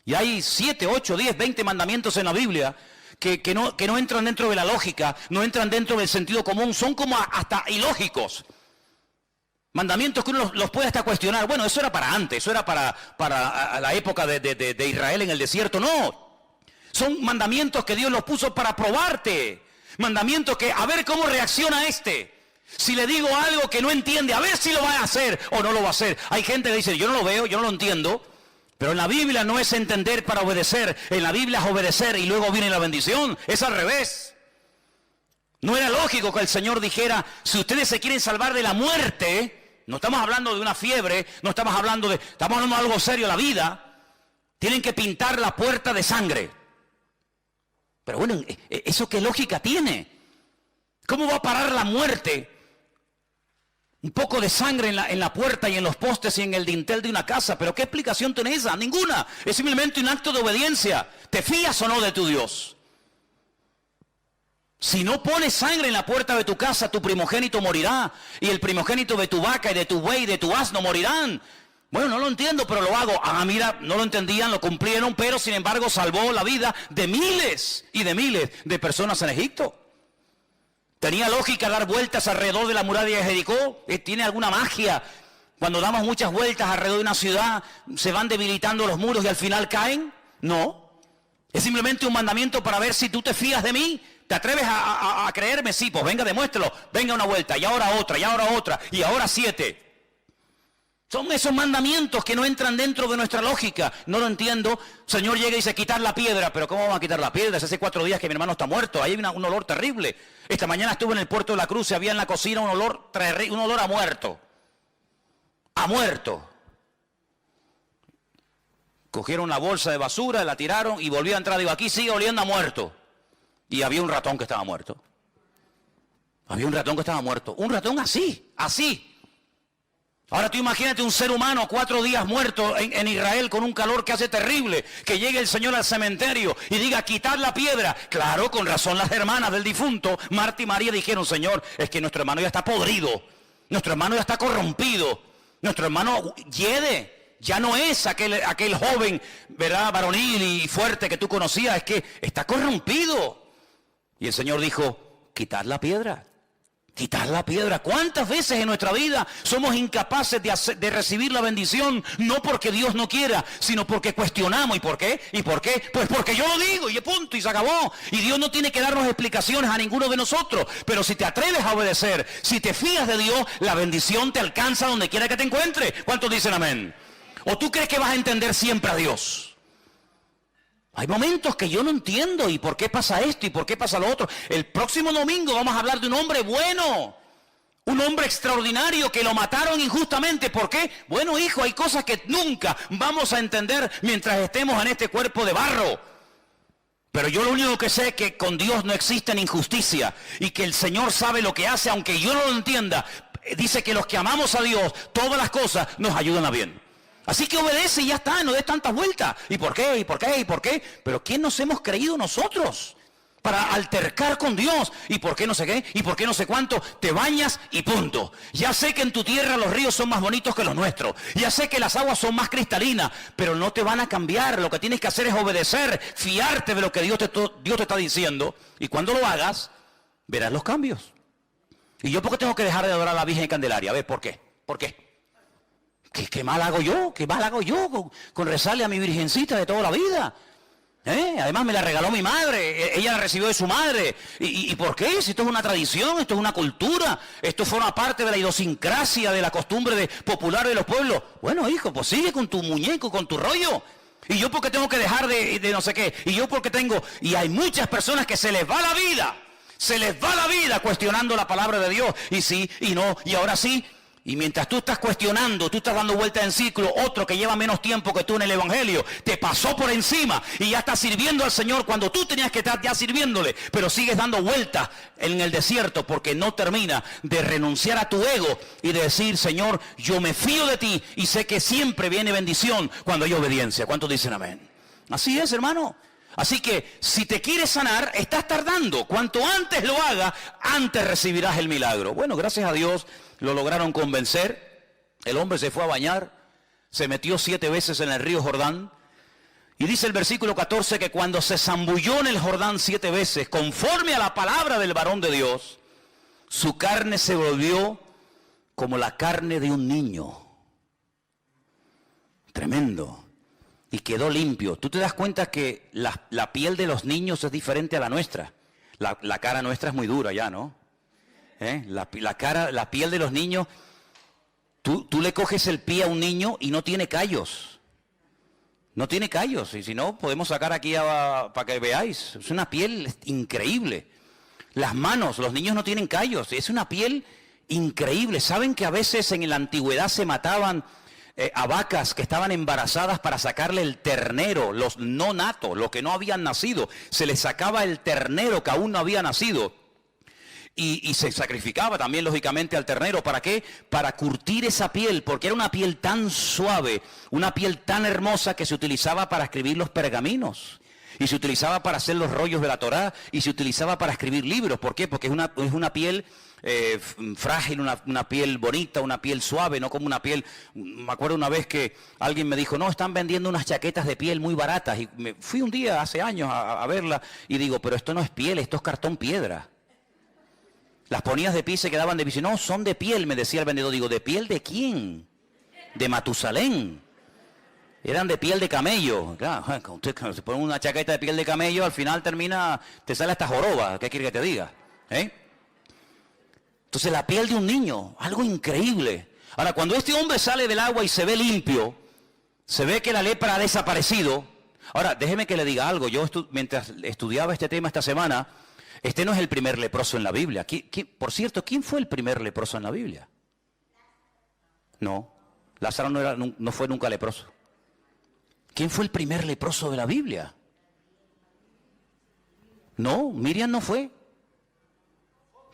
Y hay 7, 8, 10, 20 mandamientos en la Biblia que no entran dentro de la lógica, no entran dentro del sentido común, son como hasta ilógicos. Mandamientos que uno los puede hasta cuestionar. Bueno, eso era para antes, eso era para la época de Israel en el desierto. No, son mandamientos que Dios los puso para probarte. Mandamientos que, a ver cómo reacciona este. Si le digo algo que no entiende, a ver si lo va a hacer o no lo va a hacer. Hay gente que dice, yo no lo veo, yo no lo entiendo. Pero en la Biblia no es entender para obedecer. En la Biblia es obedecer y luego viene la bendición. Es al revés. No era lógico que el Señor dijera, si ustedes se quieren salvar de la muerte, no estamos hablando de una fiebre, estamos hablando de algo serio, la vida, tienen que pintar la puerta de sangre. Pero bueno, ¿eso qué lógica tiene? ¿Cómo va a parar la muerte? Un poco de sangre en la puerta y en los postes y en el dintel de una casa. ¿Pero qué explicación tiene esa? Ninguna. Es simplemente un acto de obediencia. ¿Te fías o no de tu Dios? Si no pones sangre en la puerta de tu casa, tu primogénito morirá. Y el primogénito de tu vaca y de tu buey y de tu asno morirán. Bueno, no lo entiendo, pero lo hago. Ah, mira, no lo entendían, lo cumplieron, pero sin embargo salvó la vida de miles y de miles de personas en Egipto. ¿Tenía lógica dar vueltas alrededor de la muralla de Jericó? ¿Tiene alguna magia? Cuando damos muchas vueltas alrededor de una ciudad, ¿se van debilitando los muros y al final caen? No. Es simplemente un mandamiento para ver si tú te fías de mí. ¿Te atreves a creerme? Sí, pues venga, demuéstralo. Venga una vuelta, y ahora otra, y ahora otra, y ahora 7. Son esos mandamientos que no entran dentro de nuestra lógica. No lo entiendo. Señor llega y dice, quitar la piedra. ¿Pero cómo vamos a quitar la piedra? Hace 4 días que mi hermano está muerto. Ahí hay un olor terrible. Esta mañana estuve en el puerto de la Cruz y había en la cocina un olor a muerto. A muerto. Cogieron la bolsa de basura, la tiraron y volvió a entrar. Digo, aquí sigue oliendo a muerto. Y había un ratón que estaba muerto. Había un ratón que estaba muerto. Un ratón así, así. Ahora tú imagínate un ser humano 4 días muerto en Israel con un calor que hace terrible. Que llegue el Señor al cementerio y diga, quitar la piedra. Claro, con razón las hermanas del difunto, Marta y María, dijeron, Señor, es que nuestro hermano ya está podrido. Nuestro hermano ya está corrompido. Nuestro hermano hiede. Ya no es aquel joven, ¿verdad?, varonil y fuerte que tú conocías, es que está corrompido. Y el Señor dijo, quitar la piedra. Quitar la piedra. ¿Cuántas veces en nuestra vida somos incapaces de recibir la bendición? No porque Dios no quiera, sino porque cuestionamos. ¿Y por qué? ¿Y por qué? Pues porque yo lo digo y punto y se acabó. Y Dios no tiene que darnos explicaciones a ninguno de nosotros. Pero si te atreves a obedecer, si te fías de Dios, la bendición te alcanza donde quiera que te encuentres. ¿Cuántos dicen amén? ¿O tú crees que vas a entender siempre a Dios? Hay momentos que yo no entiendo, ¿y por qué pasa esto? ¿Y por qué pasa lo otro? El próximo domingo vamos a hablar de un hombre bueno, un hombre extraordinario que lo mataron injustamente. ¿Por qué? Bueno, hijo, hay cosas que nunca vamos a entender mientras estemos en este cuerpo de barro. Pero yo lo único que sé es que con Dios no existe injusticia y que el Señor sabe lo que hace, aunque yo no lo entienda. Dice que los que amamos a Dios, todas las cosas nos ayudan a bien. Así que obedece y ya está, no des tantas vueltas. ¿Y por qué? ¿Y por qué? ¿Y por qué? Pero ¿quién nos hemos creído nosotros para altercar con Dios? ¿Y por qué no sé qué? ¿Y por qué no sé cuánto? Te bañas y punto. Ya sé que en tu tierra los ríos son más bonitos que los nuestros. Ya sé que las aguas son más cristalinas, pero no te van a cambiar. Lo que tienes que hacer es obedecer, fiarte de lo que Dios te está diciendo. Y cuando lo hagas, verás los cambios. ¿Y yo por qué tengo que dejar de adorar a la Virgen Candelaria? A ver, ¿por qué? ¿Por qué? ¿Qué mal hago yo? ¿Qué mal hago yo con rezarle a mi virgencita de toda la vida? Además me la regaló mi madre, ella la recibió de su madre. ¿Y por qué? Si esto es una tradición, esto es una cultura, esto forma parte de la idiosincrasia, de la costumbre popular de los pueblos. Bueno, hijo, pues sigue con tu muñeco, con tu rollo. ¿Y yo por qué tengo que dejar de no sé qué? ¿Y yo por qué tengo? Y hay muchas personas que se les va la vida. Se les va la vida cuestionando la palabra de Dios. Y sí, y no, y ahora sí. Y mientras tú estás cuestionando, tú estás dando vueltas en ciclo, otro que lleva menos tiempo que tú en el Evangelio, te pasó por encima y ya está sirviendo al Señor cuando tú tenías que estar ya sirviéndole, pero sigues dando vueltas en el desierto porque no termina de renunciar a tu ego y de decir, Señor, yo me fío de ti y sé que siempre viene bendición cuando hay obediencia. ¿Cuántos dicen amén? Así es, hermano. Así que si te quieres sanar, estás tardando. Cuanto antes lo hagas, antes recibirás el milagro. Bueno, gracias a Dios lo lograron convencer. El hombre se fue a bañar, se metió 7 veces en el río Jordán. Y dice el versículo 14 que cuando se zambulló en el Jordán 7 veces, conforme a la palabra del varón de Dios, su carne se volvió como la carne de un niño. Tremendo. Y quedó limpio. Tú te das cuenta que la piel de los niños es diferente a la nuestra. La cara nuestra es muy dura ya, ¿no? La piel de los niños, tú le coges el pie a un niño y no tiene callos. No tiene callos. Y si no, podemos sacar aquí para que veáis. Es una piel increíble. Las manos, los niños no tienen callos. Es una piel increíble. ¿Saben que a veces en la antigüedad se mataban a vacas que estaban embarazadas para sacarle el ternero, los no natos, los que no habían nacido? Se les sacaba el ternero que aún no había nacido. Y se sacrificaba también, lógicamente, al ternero. ¿Para qué? Para curtir esa piel, porque era una piel tan suave, una piel tan hermosa que se utilizaba para escribir los pergaminos. y se utilizaba para hacer los rollos de la Torá y se utilizaba para escribir libros. ¿Por qué? Porque es una piel frágil, una piel bonita, una piel suave, no como una piel... Me acuerdo una vez que alguien me dijo, no, están vendiendo unas chaquetas de piel muy baratas, y me fui un día hace años a verla y digo, pero esto no es piel, esto es cartón piedra. Las ponías de pie y se quedaban de pie. No, son de piel, me decía el vendedor. Digo, ¿de piel de quién? De Matusalén. Eran de piel de camello. Claro, cuando usted se pone una chaqueta de piel de camello, al final te sale hasta joroba. ¿Qué quiere que te diga? Entonces la piel de un niño, algo increíble. Ahora, cuando este hombre sale del agua y se ve limpio, se ve que la lepra ha desaparecido. Ahora, déjeme que le diga algo. Yo mientras estudiaba este tema esta semana, este no es el primer leproso en la Biblia. Por cierto, ¿quién fue el primer leproso en la Biblia? No, Lázaro no fue nunca leproso. ¿Quién fue el primer leproso de la Biblia? No, Miriam no fue.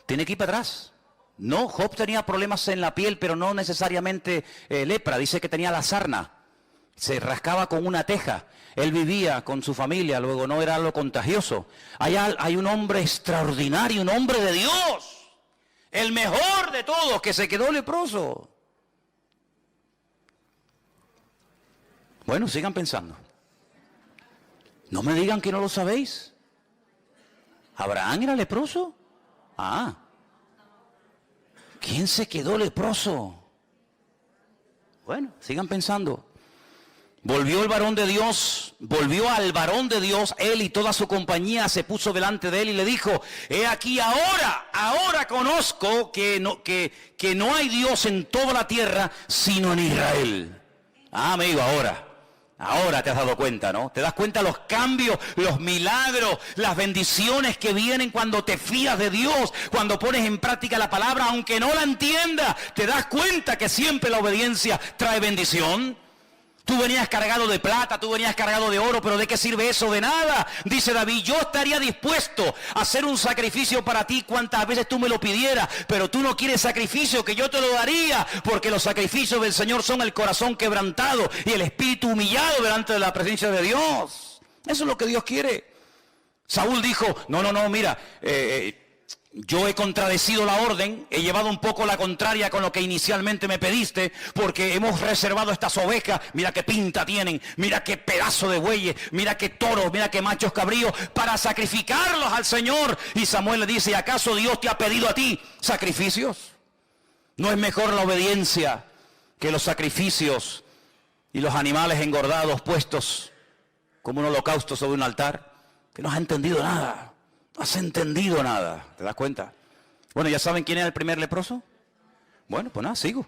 Tiene que ir para atrás. No, Job tenía problemas en la piel, pero no necesariamente lepra. Dice que tenía la sarna. Se rascaba con una teja. Él vivía con su familia, luego no era algo contagioso. Hay un hombre extraordinario, un hombre de Dios. El mejor de todos, que se quedó leproso. Bueno, sigan pensando. No me digan que no lo sabéis. ¿Abraham era leproso? Ah. ¿Quién se quedó leproso? Bueno, sigan pensando. Volvió al varón de Dios, él y toda su compañía se puso delante de él y le dijo, he aquí ahora conozco que no hay Dios en toda la tierra sino en Israel. Ah, amigo, ahora te has dado cuenta, ¿no? Te das cuenta los cambios, los milagros, las bendiciones que vienen cuando te fías de Dios, cuando pones en práctica la palabra, aunque no la entiendas, te das cuenta que siempre la obediencia trae bendición. Tú venías cargado de plata, tú venías cargado de oro, pero ¿de qué sirve eso? De nada. Dice David, yo estaría dispuesto a hacer un sacrificio para ti cuantas veces tú me lo pidieras, pero tú no quieres sacrificio, que yo te lo daría, porque los sacrificios del Señor son el corazón quebrantado y el espíritu humillado delante de la presencia de Dios. Eso es lo que Dios quiere. Saúl dijo, no, mira, yo he contradecido la orden, he llevado un poco la contraria con lo que inicialmente me pediste, porque hemos reservado estas ovejas, mira qué pinta tienen, mira qué pedazo de bueyes, mira qué toros, mira qué machos cabríos, para sacrificarlos al Señor. Y Samuel le dice, ¿acaso Dios te ha pedido a ti sacrificios? ¿No es mejor la obediencia que los sacrificios y los animales engordados puestos como un holocausto sobre un altar? Que no has entendido nada. No has entendido nada, ¿te das cuenta? Bueno, ¿ya saben quién era el primer leproso? Bueno, pues nada, sigo.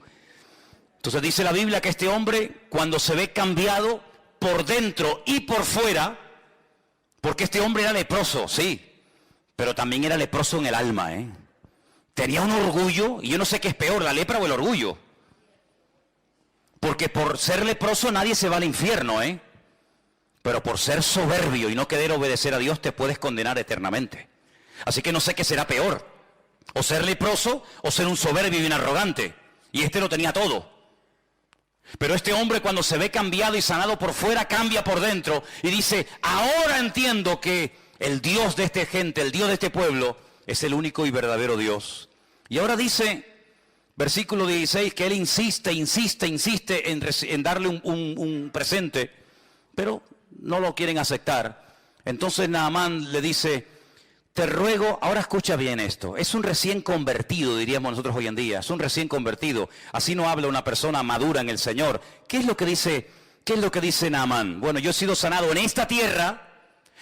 Entonces dice la Biblia que este hombre, cuando se ve cambiado por dentro y por fuera, porque este hombre era leproso, sí, pero también era leproso en el alma, Tenía un orgullo, y yo no sé qué es peor, la lepra o el orgullo. Porque por ser leproso nadie se va al infierno, Pero por ser soberbio y no querer obedecer a Dios te puedes condenar eternamente. Así que no sé qué será peor. O ser leproso o ser un soberbio y un arrogante. Y este lo tenía todo. Pero este hombre cuando se ve cambiado y sanado por fuera, cambia por dentro. Y dice, ahora entiendo que el Dios de esta gente, el Dios de este pueblo, es el único y verdadero Dios. Y ahora dice, versículo 16, que él insiste en darle un presente. Pero no lo quieren aceptar. Entonces Naamán le dice, te ruego, ahora escucha bien esto, es un recién convertido, diríamos nosotros hoy en día, es un recién convertido, así no habla una persona madura en el Señor. ¿Qué es lo que dice Naamán? Bueno, yo he sido sanado en esta tierra.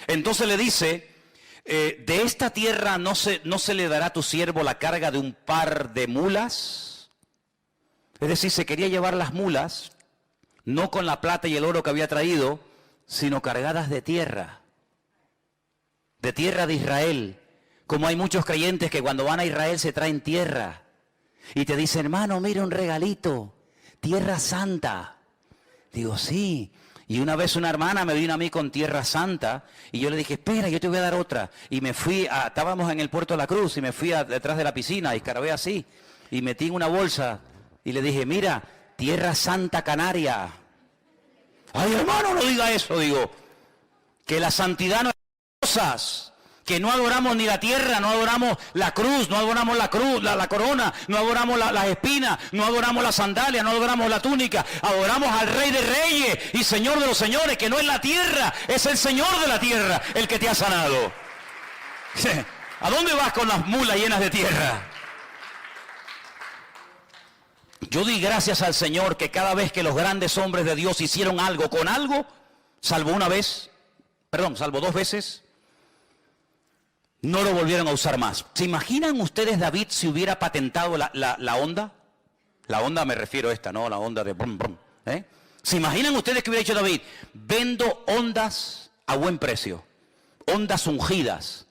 Entonces le dice, de esta tierra no se le dará a tu siervo la carga de un par de mulas. Es decir, se quería llevar las mulas, no con la plata y el oro que había traído, sino cargadas de tierra de Israel. Como hay muchos creyentes que cuando van a Israel se traen tierra y te dicen, hermano, mira un regalito, tierra santa. Digo, sí. Y una vez una hermana me vino a mí con tierra santa y yo le dije, espera, yo te voy a dar otra. Y me fui, estábamos en el Puerto de la Cruz y me fui detrás de la piscina y escarbé así y metí en una bolsa y le dije, mira, tierra santa canaria. Ay, hermano, no diga eso, digo. que la santidad no es cosas, que no adoramos ni la tierra, no adoramos la cruz, no adoramos la cruz, la corona, no adoramos las espinas, no adoramos las sandalias, no adoramos la túnica, adoramos al Rey de Reyes y Señor de los Señores, que no es la tierra, es el Señor de la tierra el que te ha sanado. ¿A dónde vas con las mulas llenas de tierra? Yo doy gracias al Señor que cada vez que los grandes hombres de Dios hicieron algo con algo, salvo dos veces, no lo volvieron a usar más. ¿Se imaginan ustedes David si hubiera patentado la onda? La onda me refiero a esta, ¿no? La onda de brum, brum, ¿eh? ¿Se imaginan ustedes que hubiera dicho David? Vendo ondas a buen precio, ondas ungidas,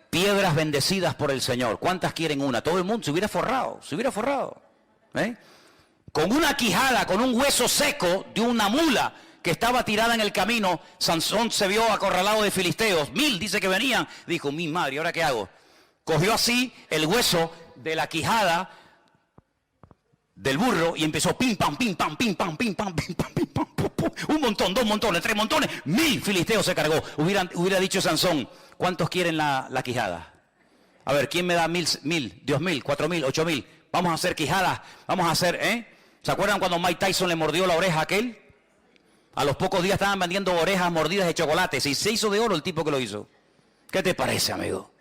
piedras bendecidas por el Señor. ¿Cuántas quieren una? Todo el mundo se hubiera forrado, ¿eh? Con una quijada, con un hueso seco de una mula que estaba tirada en el camino, Sansón se vio acorralado de filisteos. 1000 dice que venían. Dijo, mi madre, ¿ahora qué hago? Cogió así el hueso de la quijada del burro y empezó pim, pam, pim, pam, pim, pam, pim, pam, pim, pam, pim, pam, pum, pum. Un montón, 2 montones, 3 montones, 1000 filisteos se cargó. Hubiera dicho Sansón, ¿cuántos quieren la quijada? A ver, ¿quién me da 1000, 2000, 4000, 8000? Vamos a hacer quijadas, vamos a hacer, ¿Se acuerdan cuando Mike Tyson le mordió la oreja a aquel? A los pocos días estaban vendiendo orejas mordidas de chocolates y se hizo de oro el tipo que lo hizo. ¿Qué te parece, amigo?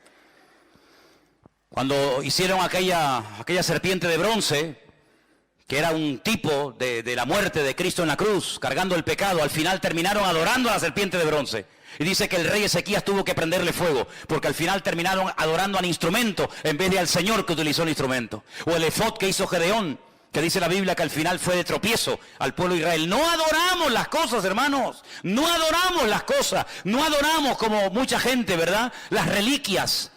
Cuando hicieron aquella serpiente de bronce, que era un tipo de la muerte de Cristo en la cruz, cargando el pecado, al final terminaron adorando a la serpiente de bronce. Y dice que el rey Ezequías tuvo que prenderle fuego, porque al final terminaron adorando al instrumento en vez de al Señor que utilizó el instrumento. O el efod que hizo Gedeón, que dice la Biblia que al final fue de tropiezo al pueblo de Israel. No adoramos las cosas, hermanos, no adoramos las cosas, no adoramos como mucha gente, ¿verdad? Las reliquias,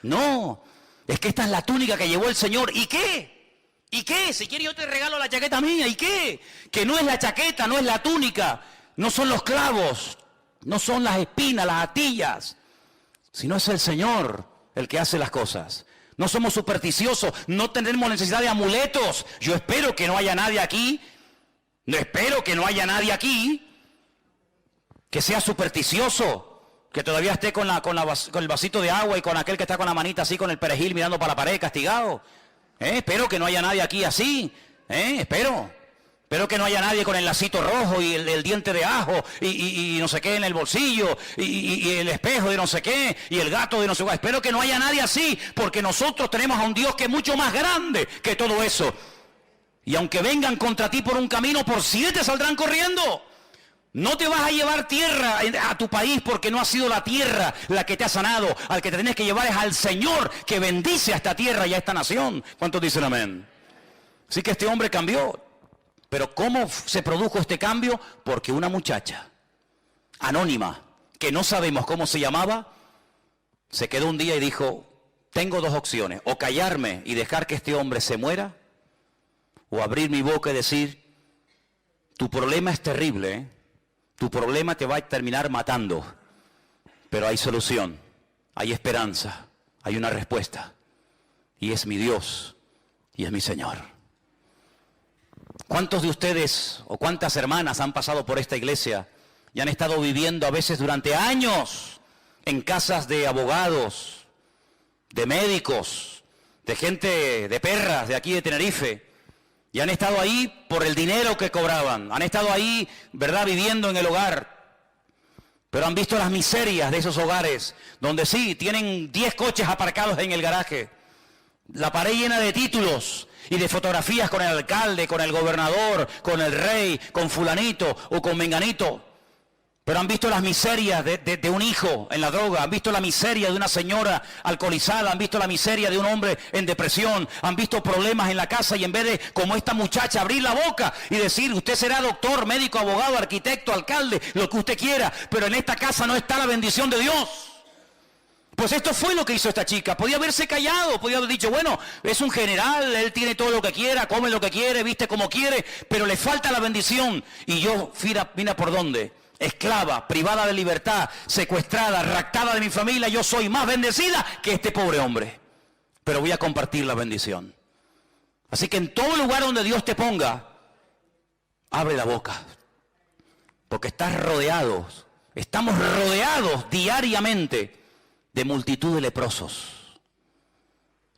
no, es que esta es la túnica que llevó el Señor. ¿Y qué? ¿Y qué? Si quieres yo te regalo la chaqueta mía. ¿Y qué? Que no es la chaqueta, no es la túnica, no son los clavos, no son las espinas, las atillas, sino es el Señor el que hace las cosas. No somos supersticiosos, no tenemos necesidad de amuletos. Yo espero que no haya nadie aquí, que sea supersticioso, que todavía esté con el vasito de agua y con aquel que está con la manita así con el perejil mirando para la pared castigado. Espero que no haya nadie aquí así, espero que no haya nadie con el lacito rojo y el diente de ajo y no sé qué en el bolsillo y el espejo de no sé qué y el gato de no sé qué. Espero que no haya nadie así, porque nosotros tenemos a un Dios que es mucho más grande que todo eso. Y aunque vengan contra ti por un camino, por 7 saldrán corriendo. No te vas a llevar tierra a tu país porque no ha sido la tierra la que te ha sanado. Al que te tienes que llevar es al Señor que bendice a esta tierra y a esta nación. ¿Cuántos dicen amén? Así que este hombre cambió. Pero ¿cómo se produjo este cambio? Porque una muchacha anónima, que no sabemos cómo se llamaba, se quedó un día y dijo, tengo 2 opciones, o callarme y dejar que este hombre se muera, o abrir mi boca y decir, tu problema es terrible, tu problema te va a terminar matando, pero hay solución, hay esperanza, hay una respuesta, y es mi Dios, y es mi Señor. ¿Cuántos de ustedes o cuántas hermanas han pasado por esta iglesia y han estado viviendo a veces durante años en casas de abogados, de médicos, de gente de perras de aquí de Tenerife, y han estado ahí por el dinero que cobraban, han estado ahí, ¿verdad?, viviendo en el hogar, pero han visto las miserias de esos hogares, donde sí, tienen 10 coches aparcados en el garaje, la pared llena de títulos y de fotografías con el alcalde, con el gobernador, con el rey, con fulanito o con menganito. Pero han visto las miserias de un hijo en la droga, han visto la miseria de una señora alcoholizada, han visto la miseria de un hombre en depresión, han visto problemas en la casa y en vez de, como esta muchacha, abrir la boca y decir, usted será doctor, médico, abogado, arquitecto, alcalde, lo que usted quiera, pero en esta casa no está la bendición de Dios. Pues esto fue lo que hizo esta chica. Podía haberse callado, podía haber dicho, bueno, es un general, él tiene todo lo que quiera, come lo que quiere, viste como quiere, pero le falta la bendición. Y yo, mira por dónde, esclava, privada de libertad, secuestrada, raptada de mi familia, yo soy más bendecida que este pobre hombre. Pero voy a compartir la bendición. Así que en todo lugar donde Dios te ponga, abre la boca. Porque estás rodeado Estamos rodeados diariamente de multitud de leprosos.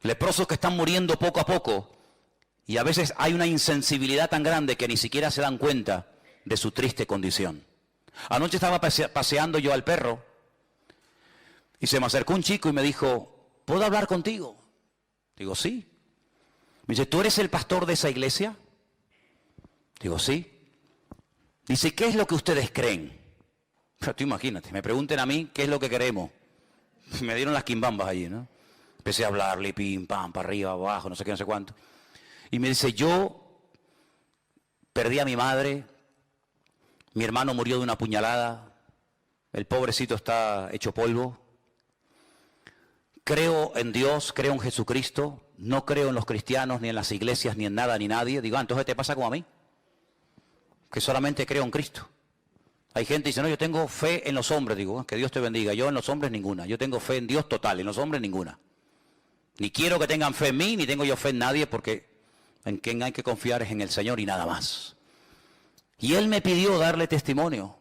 Leprosos que están muriendo poco a poco. Y a veces hay una insensibilidad tan grande que ni siquiera se dan cuenta de su triste condición. Anoche estaba paseando yo al perro y se me acercó un chico y me dijo, ¿puedo hablar contigo? Digo, sí. Me dice, ¿tú eres el pastor de esa iglesia? Digo, sí. Dice, ¿qué es lo que ustedes creen? Pero tú imagínate, me pregunten a mí qué es lo que queremos. Me dieron las quimbambas allí, ¿no? Empecé a hablarle, pim, pam, para arriba, abajo, no sé qué, no sé cuánto. Y me dice, yo perdí a mi madre, mi hermano murió de una puñalada, el pobrecito está hecho polvo. Creo en Dios, creo en Jesucristo, no creo en los cristianos, ni en las iglesias, ni en nada, ni nadie. Digo, entonces te pasa como a mí, que solamente creo en Cristo. Hay gente que dice, no, yo tengo fe en los hombres. Digo, que Dios te bendiga. Yo en los hombres ninguna. Yo tengo fe en Dios total, en los hombres ninguna. Ni quiero que tengan fe en mí, ni tengo yo fe en nadie, porque en quien hay que confiar es en el Señor y nada más. Y Él me pidió darle testimonio.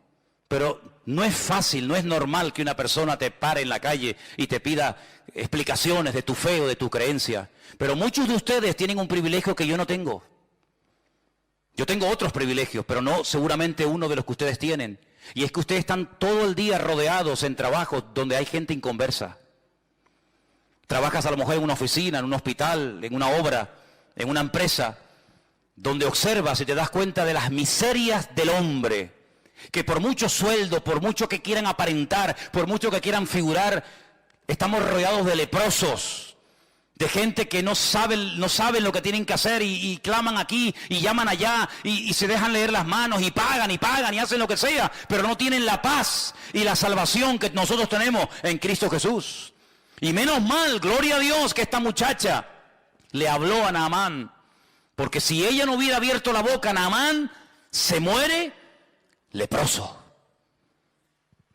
Pero no es fácil, no es normal que una persona te pare en la calle y te pida explicaciones de tu fe o de tu creencia. Pero muchos de ustedes tienen un privilegio que yo no tengo. Yo tengo otros privilegios, pero no seguramente uno de los que ustedes tienen. Y es que ustedes están todo el día rodeados en trabajos donde hay gente inconversa. Trabajas a lo mejor en una oficina, en un hospital, en una obra, en una empresa, donde observas y te das cuenta de las miserias del hombre, que por mucho sueldo, por mucho que quieran aparentar, por mucho que quieran figurar, estamos rodeados de leprosos. De gente que no saben lo que tienen que hacer y claman aquí y llaman allá y se dejan leer las manos y pagan y hacen lo que sea, pero no tienen la paz y la salvación que nosotros tenemos en Cristo Jesús. Y menos mal, gloria a Dios, que esta muchacha le habló a Naamán, porque si ella no hubiera abierto la boca, Naamán se muere leproso.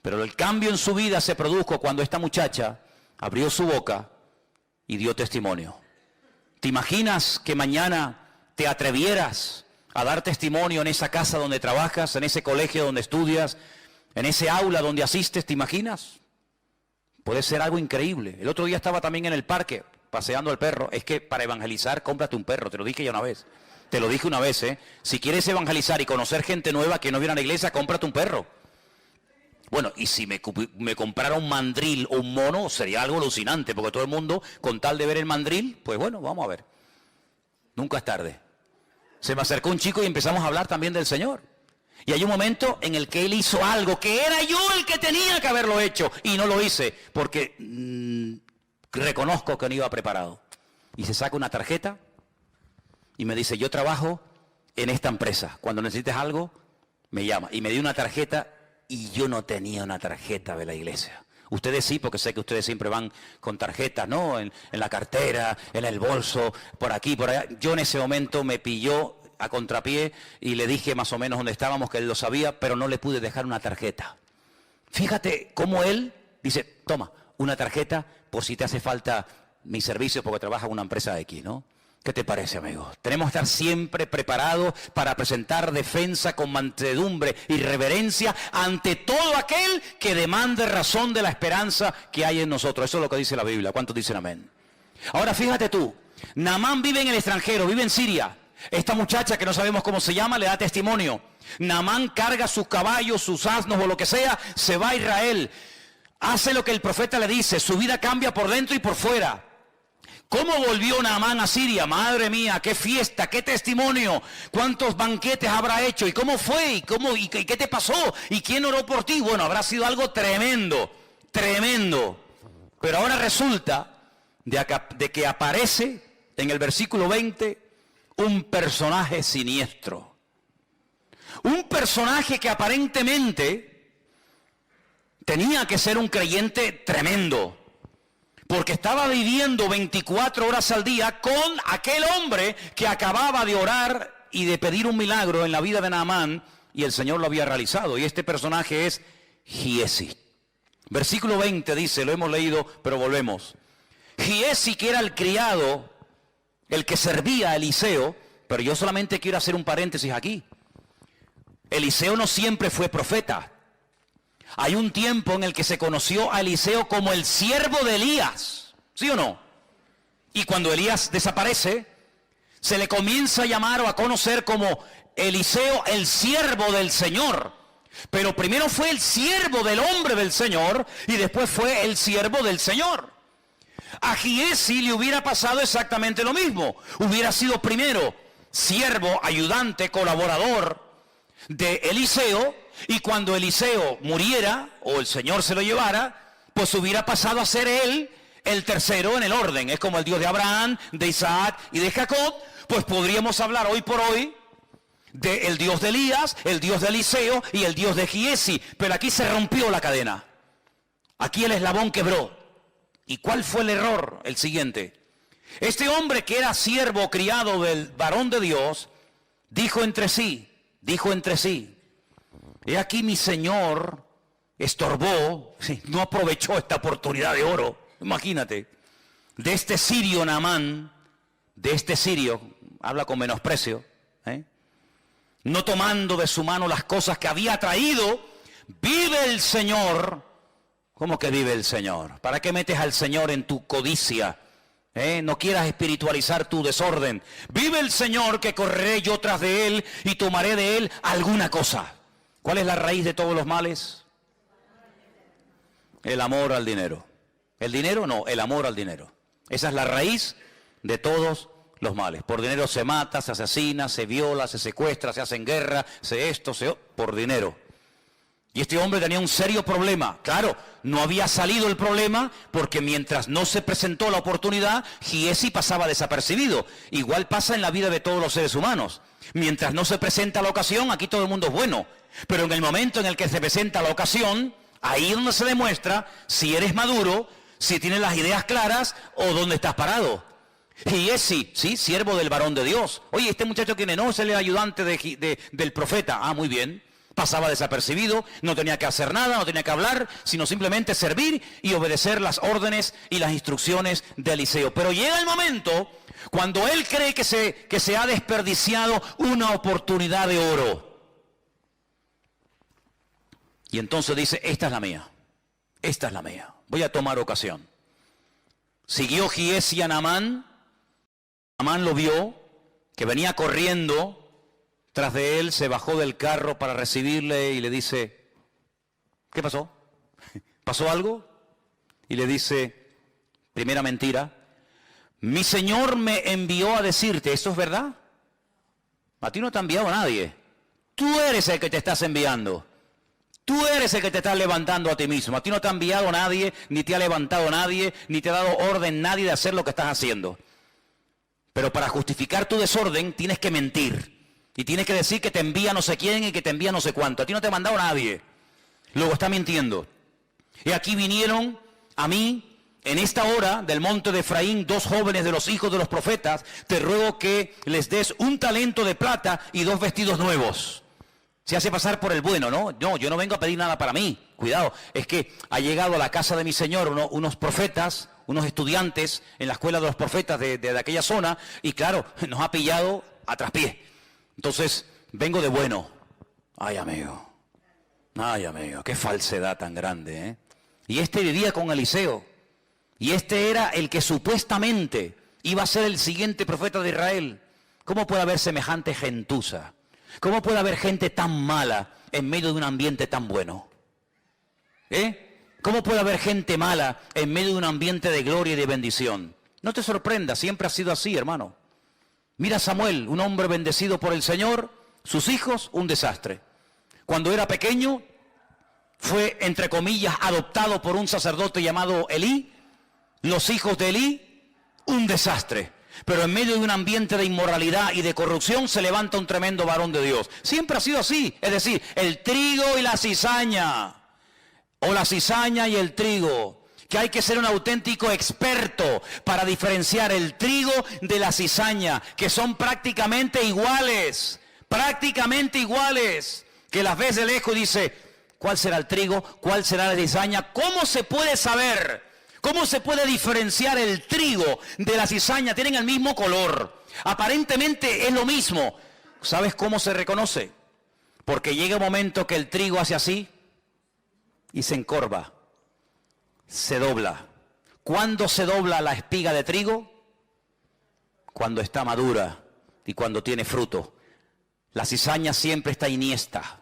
Pero el cambio en su vida se produjo cuando esta muchacha abrió su boca y dio testimonio. ¿Te imaginas que mañana te atrevieras a dar testimonio en esa casa donde trabajas, en ese colegio donde estudias, en ese aula donde asistes? ¿Te imaginas? Puede ser algo increíble. El otro día estaba también en el parque paseando al perro. Es que para evangelizar, cómprate un perro. Te lo dije ya una vez. Te lo dije una vez, ¿eh? Si quieres evangelizar y conocer gente nueva que no viene a la iglesia, cómprate un perro. Bueno, y si me comprara un mandril o un mono, sería algo alucinante, porque todo el mundo, con tal de ver el mandril, pues bueno, vamos a ver. Nunca es tarde. Se me acercó un chico y empezamos a hablar también del Señor. Y hay un momento en el que él hizo algo que era yo el que tenía que haberlo hecho, y no lo hice, porque reconozco que no iba preparado. Y se saca una tarjeta y me dice, yo trabajo en esta empresa. Cuando necesites algo, me llama. Y me dio una tarjeta. Y yo no tenía una tarjeta de la iglesia. Ustedes sí, porque sé que ustedes siempre van con tarjetas, ¿no? En la cartera, en el bolso, por aquí, por allá. Yo en ese momento me pilló a contrapié y le dije más o menos dónde estábamos, que él lo sabía, pero no le pude dejar una tarjeta. Fíjate cómo él dice, toma, una tarjeta por si te hace falta mi servicio porque trabaja en una empresa X, ¿no? ¿Qué te parece, amigo? Tenemos que estar siempre preparados para presentar defensa con mansedumbre y reverencia ante todo aquel que demande razón de la esperanza que hay en nosotros. Eso es lo que dice la Biblia. ¿Cuántos dicen amén? Ahora fíjate tú, Naamán vive en el extranjero, vive en Siria. Esta muchacha que no sabemos cómo se llama le da testimonio. Naamán carga sus caballos, sus asnos o lo que sea, se va a Israel. Hace lo que el profeta le dice, su vida cambia por dentro y por fuera. ¿Cómo volvió Naamán a Siria? Madre mía, qué fiesta, qué testimonio, cuántos banquetes habrá hecho, y cómo fue, y qué te pasó, y quién oró por ti. Bueno, habrá sido algo tremendo, tremendo. Pero ahora resulta de que aparece en el versículo 20 un personaje siniestro. Un personaje que aparentemente tenía que ser un creyente tremendo, porque estaba viviendo 24 horas al día con aquel hombre que acababa de orar y de pedir un milagro en la vida de Naamán, y el Señor lo había realizado. Y este personaje es Giesi. Versículo 20 dice, lo hemos leído, pero volvemos. Giesi, que era el criado, el que servía a Eliseo, pero yo solamente quiero hacer un paréntesis aquí. Eliseo no siempre fue profeta. Hay un tiempo en el que se conoció a Eliseo como el siervo de Elías, ¿sí o no? Y cuando Elías desaparece, se le comienza a llamar o a conocer como Eliseo, el siervo del Señor. Pero primero fue el siervo del hombre del Señor y después fue el siervo del Señor. A Giesi le hubiera pasado exactamente lo mismo. Hubiera sido primero siervo, ayudante, colaborador de Eliseo, y cuando Eliseo muriera o el Señor se lo llevara, pues hubiera pasado a ser él el tercero en el orden. Es como el Dios de Abraham, de Isaac y de Jacob. Pues podríamos hablar hoy por hoy del Dios de Elías, el Dios de Eliseo y el Dios de Giesi. Pero aquí se rompió la cadena. Aquí el eslabón quebró. ¿Y cuál fue el error? El siguiente. Este hombre que era siervo criado del varón de Dios, dijo entre sí, he aquí mi Señor estorbó, no aprovechó esta oportunidad de oro, imagínate, de este sirio Naamán, de este sirio, habla con menosprecio, no tomando de su mano las cosas que había traído. Vive el Señor. ¿Cómo que vive el Señor? ¿Para qué metes al Señor en tu codicia? No quieras espiritualizar tu desorden. Vive el Señor, que correré yo tras de Él y tomaré de Él alguna cosa. ¿Cuál es la raíz de todos los males? El amor al dinero. ¿El dinero? No, el amor al dinero. Esa es la raíz de todos los males. Por dinero se mata, se asesina, se viola, se secuestra, se hace en guerra, por dinero. Y este hombre tenía un serio problema. Claro, no había salido el problema porque mientras no se presentó la oportunidad, Giesi pasaba desapercibido. Igual pasa en la vida de todos los seres humanos. Mientras no se presenta la ocasión, aquí todo el mundo es bueno. Pero en el momento en el que se presenta la ocasión, ahí es donde se demuestra si eres maduro, si tienes las ideas claras o dónde estás parado. Giesi, sí, siervo del varón de Dios. Oye, este muchacho ¿quién es? No, es el ayudante del profeta. Ah, muy bien. Pasaba desapercibido, no tenía que hacer nada, no tenía que hablar, sino simplemente servir y obedecer las órdenes y las instrucciones de Eliseo. Pero llega el momento cuando él cree que se ha desperdiciado una oportunidad de oro. Y entonces dice, esta es la mía, voy a tomar ocasión. Siguió Giesi a Naamán. Naamán lo vio, que venía corriendo tras de él, se bajó del carro para recibirle y le dice, ¿qué pasó? ¿Pasó algo? Y le dice, primera mentira, mi Señor me envió a decirte, ¿eso es verdad? A ti no te ha enviado nadie. Tú eres el que te estás enviando. Tú eres el que te estás levantando a ti mismo. A ti no te ha enviado nadie, ni te ha levantado nadie, ni te ha dado orden nadie de hacer lo que estás haciendo. Pero para justificar tu desorden tienes que mentir. Y tienes que decir que te envía no sé quién y que te envía no sé cuánto. A ti no te ha mandado nadie. Luego está mintiendo. Y aquí vinieron a mí, en esta hora del monte de Efraín, 2 jóvenes de los hijos de los profetas. Te ruego que les des 1 talento de plata y 2 vestidos nuevos. Se hace pasar por el bueno, ¿no? No, yo no vengo a pedir nada para mí. Cuidado, es que ha llegado a la casa de mi Señor unos profetas, unos estudiantes en la escuela de los profetas de aquella zona. Y claro, nos ha pillado a traspié. Entonces, vengo de bueno. Ay, amigo, qué falsedad tan grande, ¿eh? Y este vivía con Eliseo. Y este era el que supuestamente iba a ser el siguiente profeta de Israel. ¿Cómo puede haber semejante gentuza? ¿Cómo puede haber gente tan mala en medio de un ambiente tan bueno? ¿Cómo puede haber gente mala en medio de un ambiente de gloria y de bendición? No te sorprendas, siempre ha sido así, hermano. Mira a Samuel, un hombre bendecido por el Señor, sus hijos, un desastre. Cuando era pequeño, fue, entre comillas, adoptado por un sacerdote llamado Elí. Los hijos de Elí, un desastre. Pero en medio de un ambiente de inmoralidad y de corrupción se levanta un tremendo varón de Dios. Siempre ha sido así, es decir, el trigo y la cizaña, o la cizaña y el trigo. Que hay que ser un auténtico experto para diferenciar el trigo de la cizaña, que son prácticamente iguales, que las ves de lejos y dice, ¿cuál será el trigo? ¿Cuál será la cizaña? ¿Cómo se puede saber? ¿Cómo se puede diferenciar el trigo de la cizaña? Tienen el mismo color, aparentemente es lo mismo. ¿Sabes cómo se reconoce? Porque llega un momento que el trigo hace así y se encorva, se dobla. ¿Cuándo se dobla la espiga de trigo? Cuando está madura y cuando tiene fruto. La cizaña siempre está iniesta,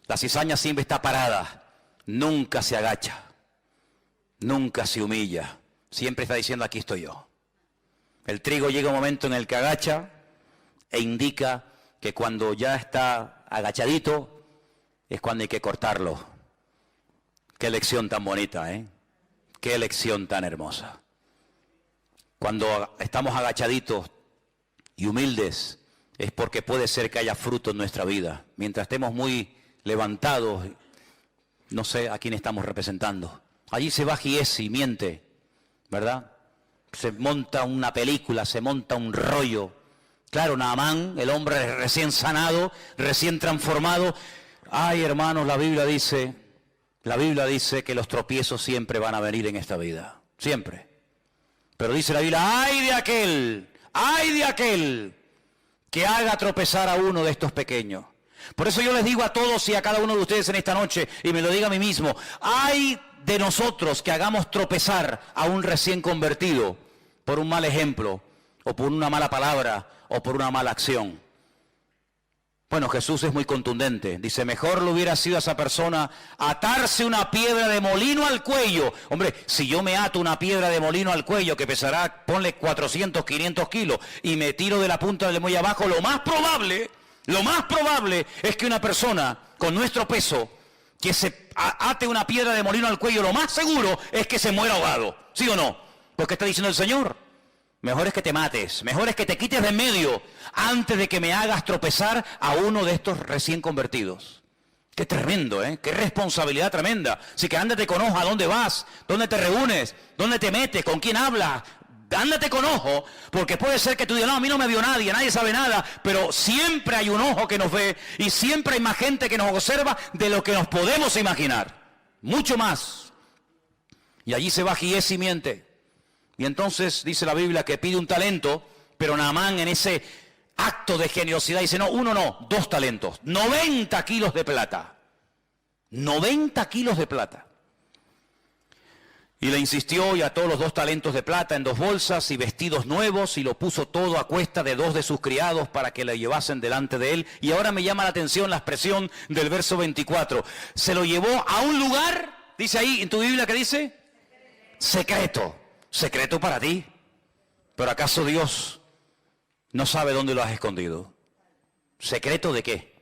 la cizaña siempre está parada, nunca se agacha, nunca se humilla, siempre está diciendo aquí estoy yo. El trigo llega un momento en el que agacha e indica que cuando ya está agachadito es cuando hay que cortarlo. Qué lección tan bonita, ¿eh? Qué lección tan hermosa. Cuando estamos agachaditos y humildes es porque puede ser que haya fruto en nuestra vida. Mientras estemos muy levantados, no sé a quién estamos representando. Allí se va Giesi y miente, ¿verdad? Se monta una película, se monta un rollo. Claro, Naamán, el hombre recién sanado, recién transformado. Ay, hermanos, la Biblia dice que los tropiezos siempre van a venir en esta vida, siempre. Pero dice la Biblia, ay de aquel que haga tropezar a uno de estos pequeños. Por eso yo les digo a todos y a cada uno de ustedes en esta noche, y me lo digo a mí mismo, ay de nosotros que hagamos tropezar a un recién convertido por un mal ejemplo, o por una mala palabra, o por una mala acción. Bueno, Jesús es muy contundente. Dice, mejor le hubiera sido a esa persona atarse una piedra de molino al cuello. Hombre, si yo me ato una piedra de molino al cuello que pesará, ponle 400, 500 kilos, y me tiro de la punta del muelle abajo, lo más probable es que una persona con nuestro peso, que se ate una piedra de molino al cuello, lo más seguro es que se muera ahogado. ¿Sí o no? Porque está diciendo el Señor. Mejor es que te mates, mejor es que te quites de en medio antes de que me hagas tropezar a uno de estos recién convertidos. Qué tremendo, ¿eh? Qué responsabilidad tremenda. Así que ándate con ojo a dónde vas, dónde te reúnes, dónde te metes, con quién hablas. Ándate con ojo, porque puede ser que tú digas, no, a mí no me vio nadie sabe nada, pero siempre hay un ojo que nos ve y siempre hay más gente que nos observa de lo que nos podemos imaginar. Mucho más. Y allí se va Giesi y miente. Y entonces dice la Biblia que pide un talento, pero Naamán en ese acto de generosidad dice, no, uno no, 2 talentos, 90 kilos de plata. 90 kilos de plata. Y le insistió y ató los 2 talentos de plata en 2 bolsas y vestidos nuevos y lo puso todo a cuesta de 2 de sus criados para que le llevasen delante de él. Y ahora me llama la atención la expresión del verso 24. Se lo llevó a un lugar, dice ahí en tu Biblia, ¿qué dice? Secreto. Secreto para ti. ¿Pero acaso Dios no sabe dónde lo has escondido? ¿Secreto de qué?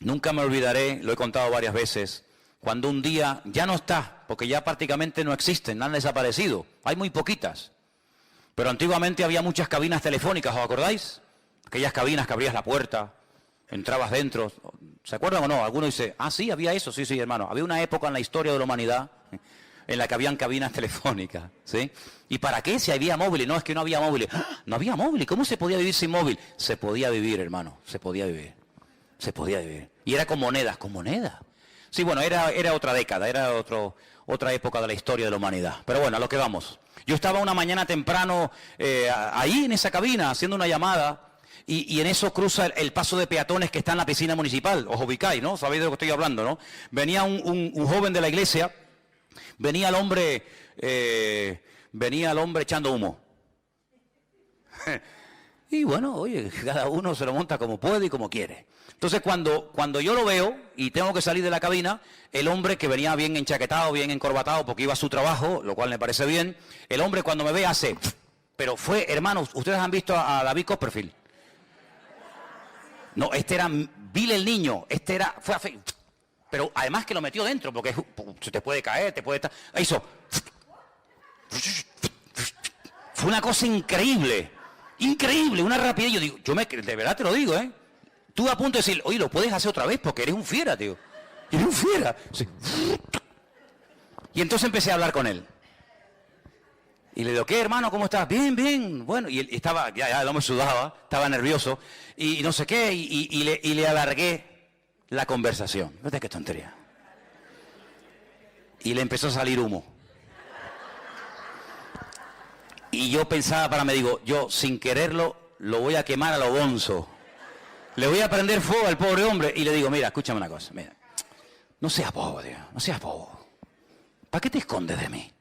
Nunca me olvidaré, lo he contado varias veces, cuando un día ya no está, porque ya prácticamente no existen, han desaparecido, hay muy poquitas. Pero antiguamente había muchas cabinas telefónicas, ¿os acordáis? Aquellas cabinas que abrías la puerta, entrabas dentro, ¿se acuerdan o no? Alguno dice, ah, sí, había eso, sí, hermano. Había una época en la historia de la humanidad en la que habían cabinas telefónicas, ¿sí? ¿Y para qué? Si había móviles. No, es que no había móviles. ¡Ah! No había móviles. ¿Cómo se podía vivir sin móvil? Se podía vivir, hermano. Se podía vivir. Se podía vivir. Y era con monedas. ¿Con monedas? Sí, bueno, era otra década. Era otra época de la historia de la humanidad. Pero bueno, a lo que vamos. Yo estaba una mañana temprano ahí en esa cabina haciendo una llamada. Y en eso cruza el paso de peatones que está en la piscina municipal. Os ubicáis, ¿no? Sabéis de lo que estoy hablando, ¿no? Venía un joven de la iglesia. Venía el hombre echando humo. Y bueno, oye, cada uno se lo monta como puede y como quiere. Entonces cuando yo lo veo y tengo que salir de la cabina, el hombre que venía bien enchaquetado, bien encorbatado porque iba a su trabajo, lo cual me parece bien, el hombre cuando me ve hace, pero fue, hermanos, ustedes han visto a David Copperfield. No, este era Bill el niño, fue a fe. Pero además que lo metió dentro, porque se te puede caer, te puede estar... Hizo... Fue una cosa increíble, una rapidez. Yo digo, de verdad te lo digo, ¿eh? Estuve a punto de decir, oye, lo puedes hacer otra vez porque eres un fiera, tío. Eres un fiera. Sí. Y entonces empecé a hablar con él. Y le digo, ¿qué, hermano? ¿Cómo estás? Bien, bien. Bueno, y él estaba, ya el hombre sudaba, estaba nervioso, y no sé qué, y le alargué la conversación. No te qué tontería. Y le empezó a salir humo. Y yo pensaba yo sin quererlo lo voy a quemar a lo bonzo. Le voy a prender fuego al pobre hombre y le digo, mira, escúchame una cosa, mira. No seas bobo, Dios, no seas bobo. ¿Para qué te escondes de mí?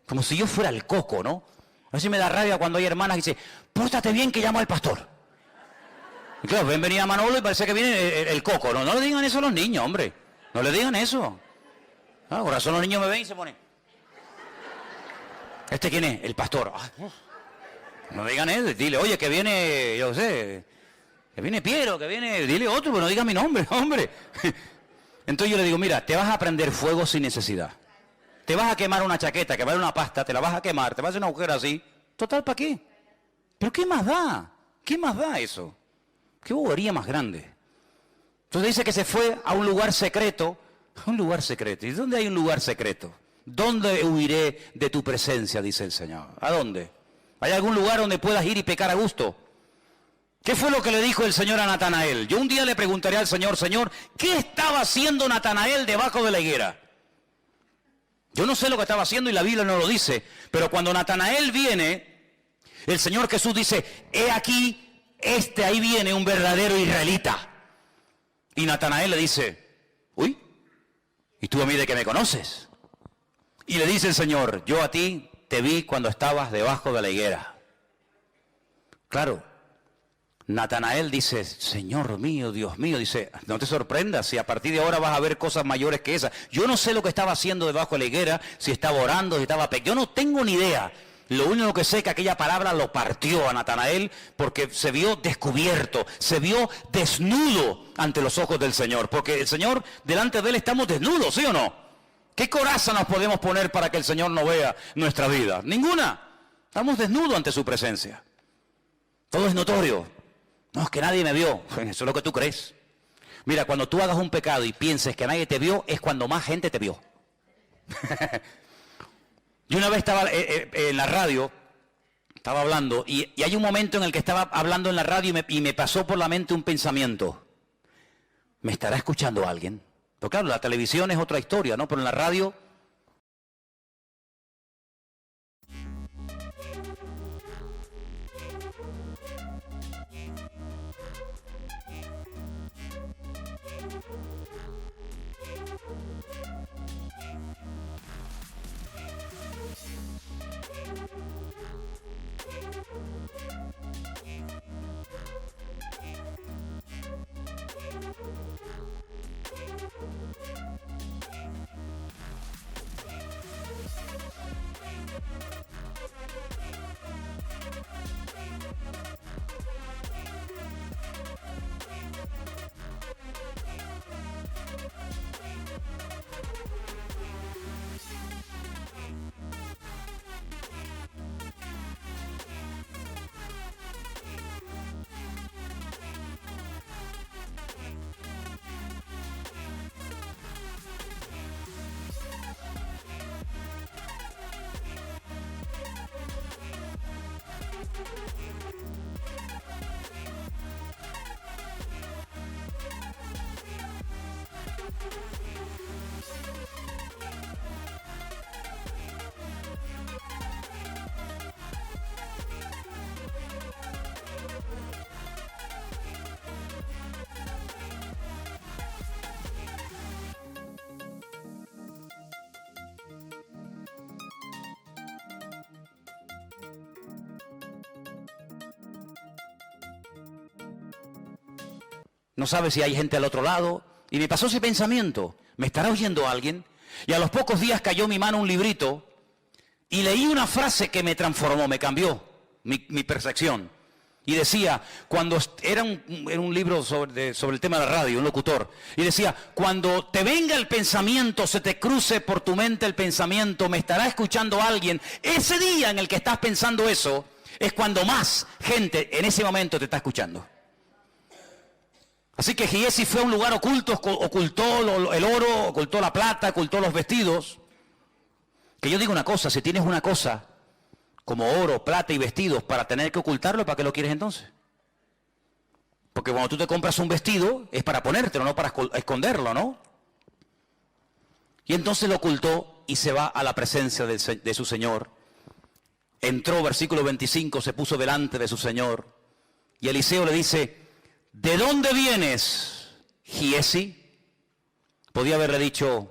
Como si yo fuera el coco, ¿no? A veces me da rabia cuando hay hermanas que dicen, pórtate bien que llamo al pastor. Y claro, ven venir a Manolo y parece que viene el coco. No, no le digan eso a los niños, hombre. No le digan eso. Ah, por razón los niños me ven y se ponen. ¿Este quién es? El pastor. Ah, no digan eso, dile, oye, que viene, yo sé, que viene Piero, que viene, dile otro, pero no diga mi nombre, hombre. Entonces yo le digo, mira, te vas a prender fuego sin necesidad. Te vas a quemar una chaqueta, quemar una pasta, te la vas a quemar, te vas a hacer una agujera así. Total, ¿para qué? ¿Pero qué más da? ¿Qué más da eso? ¿Qué bobería más grande? Entonces dice que se fue a un lugar secreto. Un lugar secreto. ¿Y dónde hay un lugar secreto? ¿Dónde huiré de tu presencia? Dice el Señor. ¿A dónde? ¿Hay algún lugar donde puedas ir y pecar a gusto? ¿Qué fue lo que le dijo el Señor a Natanael? Yo un día le preguntaré al Señor, Señor, ¿qué estaba haciendo Natanael debajo de la higuera? Yo no sé lo que estaba haciendo y la Biblia no lo dice, pero cuando Natanael viene, el Señor Jesús dice, he aquí, ahí viene un verdadero israelita. Y Natanael le dice, uy, ¿y tú a mí de qué me conoces? Y le dice el Señor, yo a ti te vi cuando estabas debajo de la higuera. Claro, Natanael dice, Señor mío, Dios mío, dice, no te sorprendas si a partir de ahora vas a ver cosas mayores que esas. Yo no sé lo que estaba haciendo debajo de la higuera, si estaba orando, si estaba yo no tengo ni idea. Lo único que sé es que aquella palabra lo partió a Natanael porque se vio descubierto, se vio desnudo ante los ojos del Señor. Porque el Señor, delante de Él estamos desnudos, ¿sí o no? ¿Qué coraza nos podemos poner para que el Señor no vea nuestra vida? Ninguna. Estamos desnudos ante su presencia. Todo es notorio. No, es que nadie me vio. Eso es lo que tú crees. Mira, cuando tú hagas un pecado y pienses que nadie te vio, es cuando más gente te vio. Yo una vez estaba en la radio, estaba hablando, y hay un momento en el que estaba hablando en la radio y me pasó por la mente un pensamiento. ¿Me estará escuchando alguien? Porque claro, la televisión es otra historia, ¿no? Pero en la radio... No sabe si hay gente al otro lado. Y me pasó ese pensamiento. ¿Me estará oyendo alguien? Y a los pocos días cayó en mi mano un librito y leí una frase que me transformó, me cambió mi percepción. Y decía, era un libro sobre el tema de la radio, un locutor. Y decía, cuando te venga el pensamiento, se te cruce por tu mente el pensamiento, ¿me estará escuchando alguien? Ese día en el que estás pensando eso, es cuando más gente en ese momento te está escuchando. Así que Giesi fue a un lugar oculto, ocultó el oro, ocultó la plata, ocultó los vestidos. Que yo digo una cosa, si tienes una cosa como oro, plata y vestidos para tener que ocultarlo, ¿para qué lo quieres entonces? Porque cuando tú te compras un vestido es para ponértelo, no para esconderlo, ¿no? Y entonces lo ocultó y se va a la presencia de su Señor. Entró, versículo 25, se puso delante de su Señor. Y Eliseo le dice, ¿de dónde vienes, Giesi? Podía haberle dicho,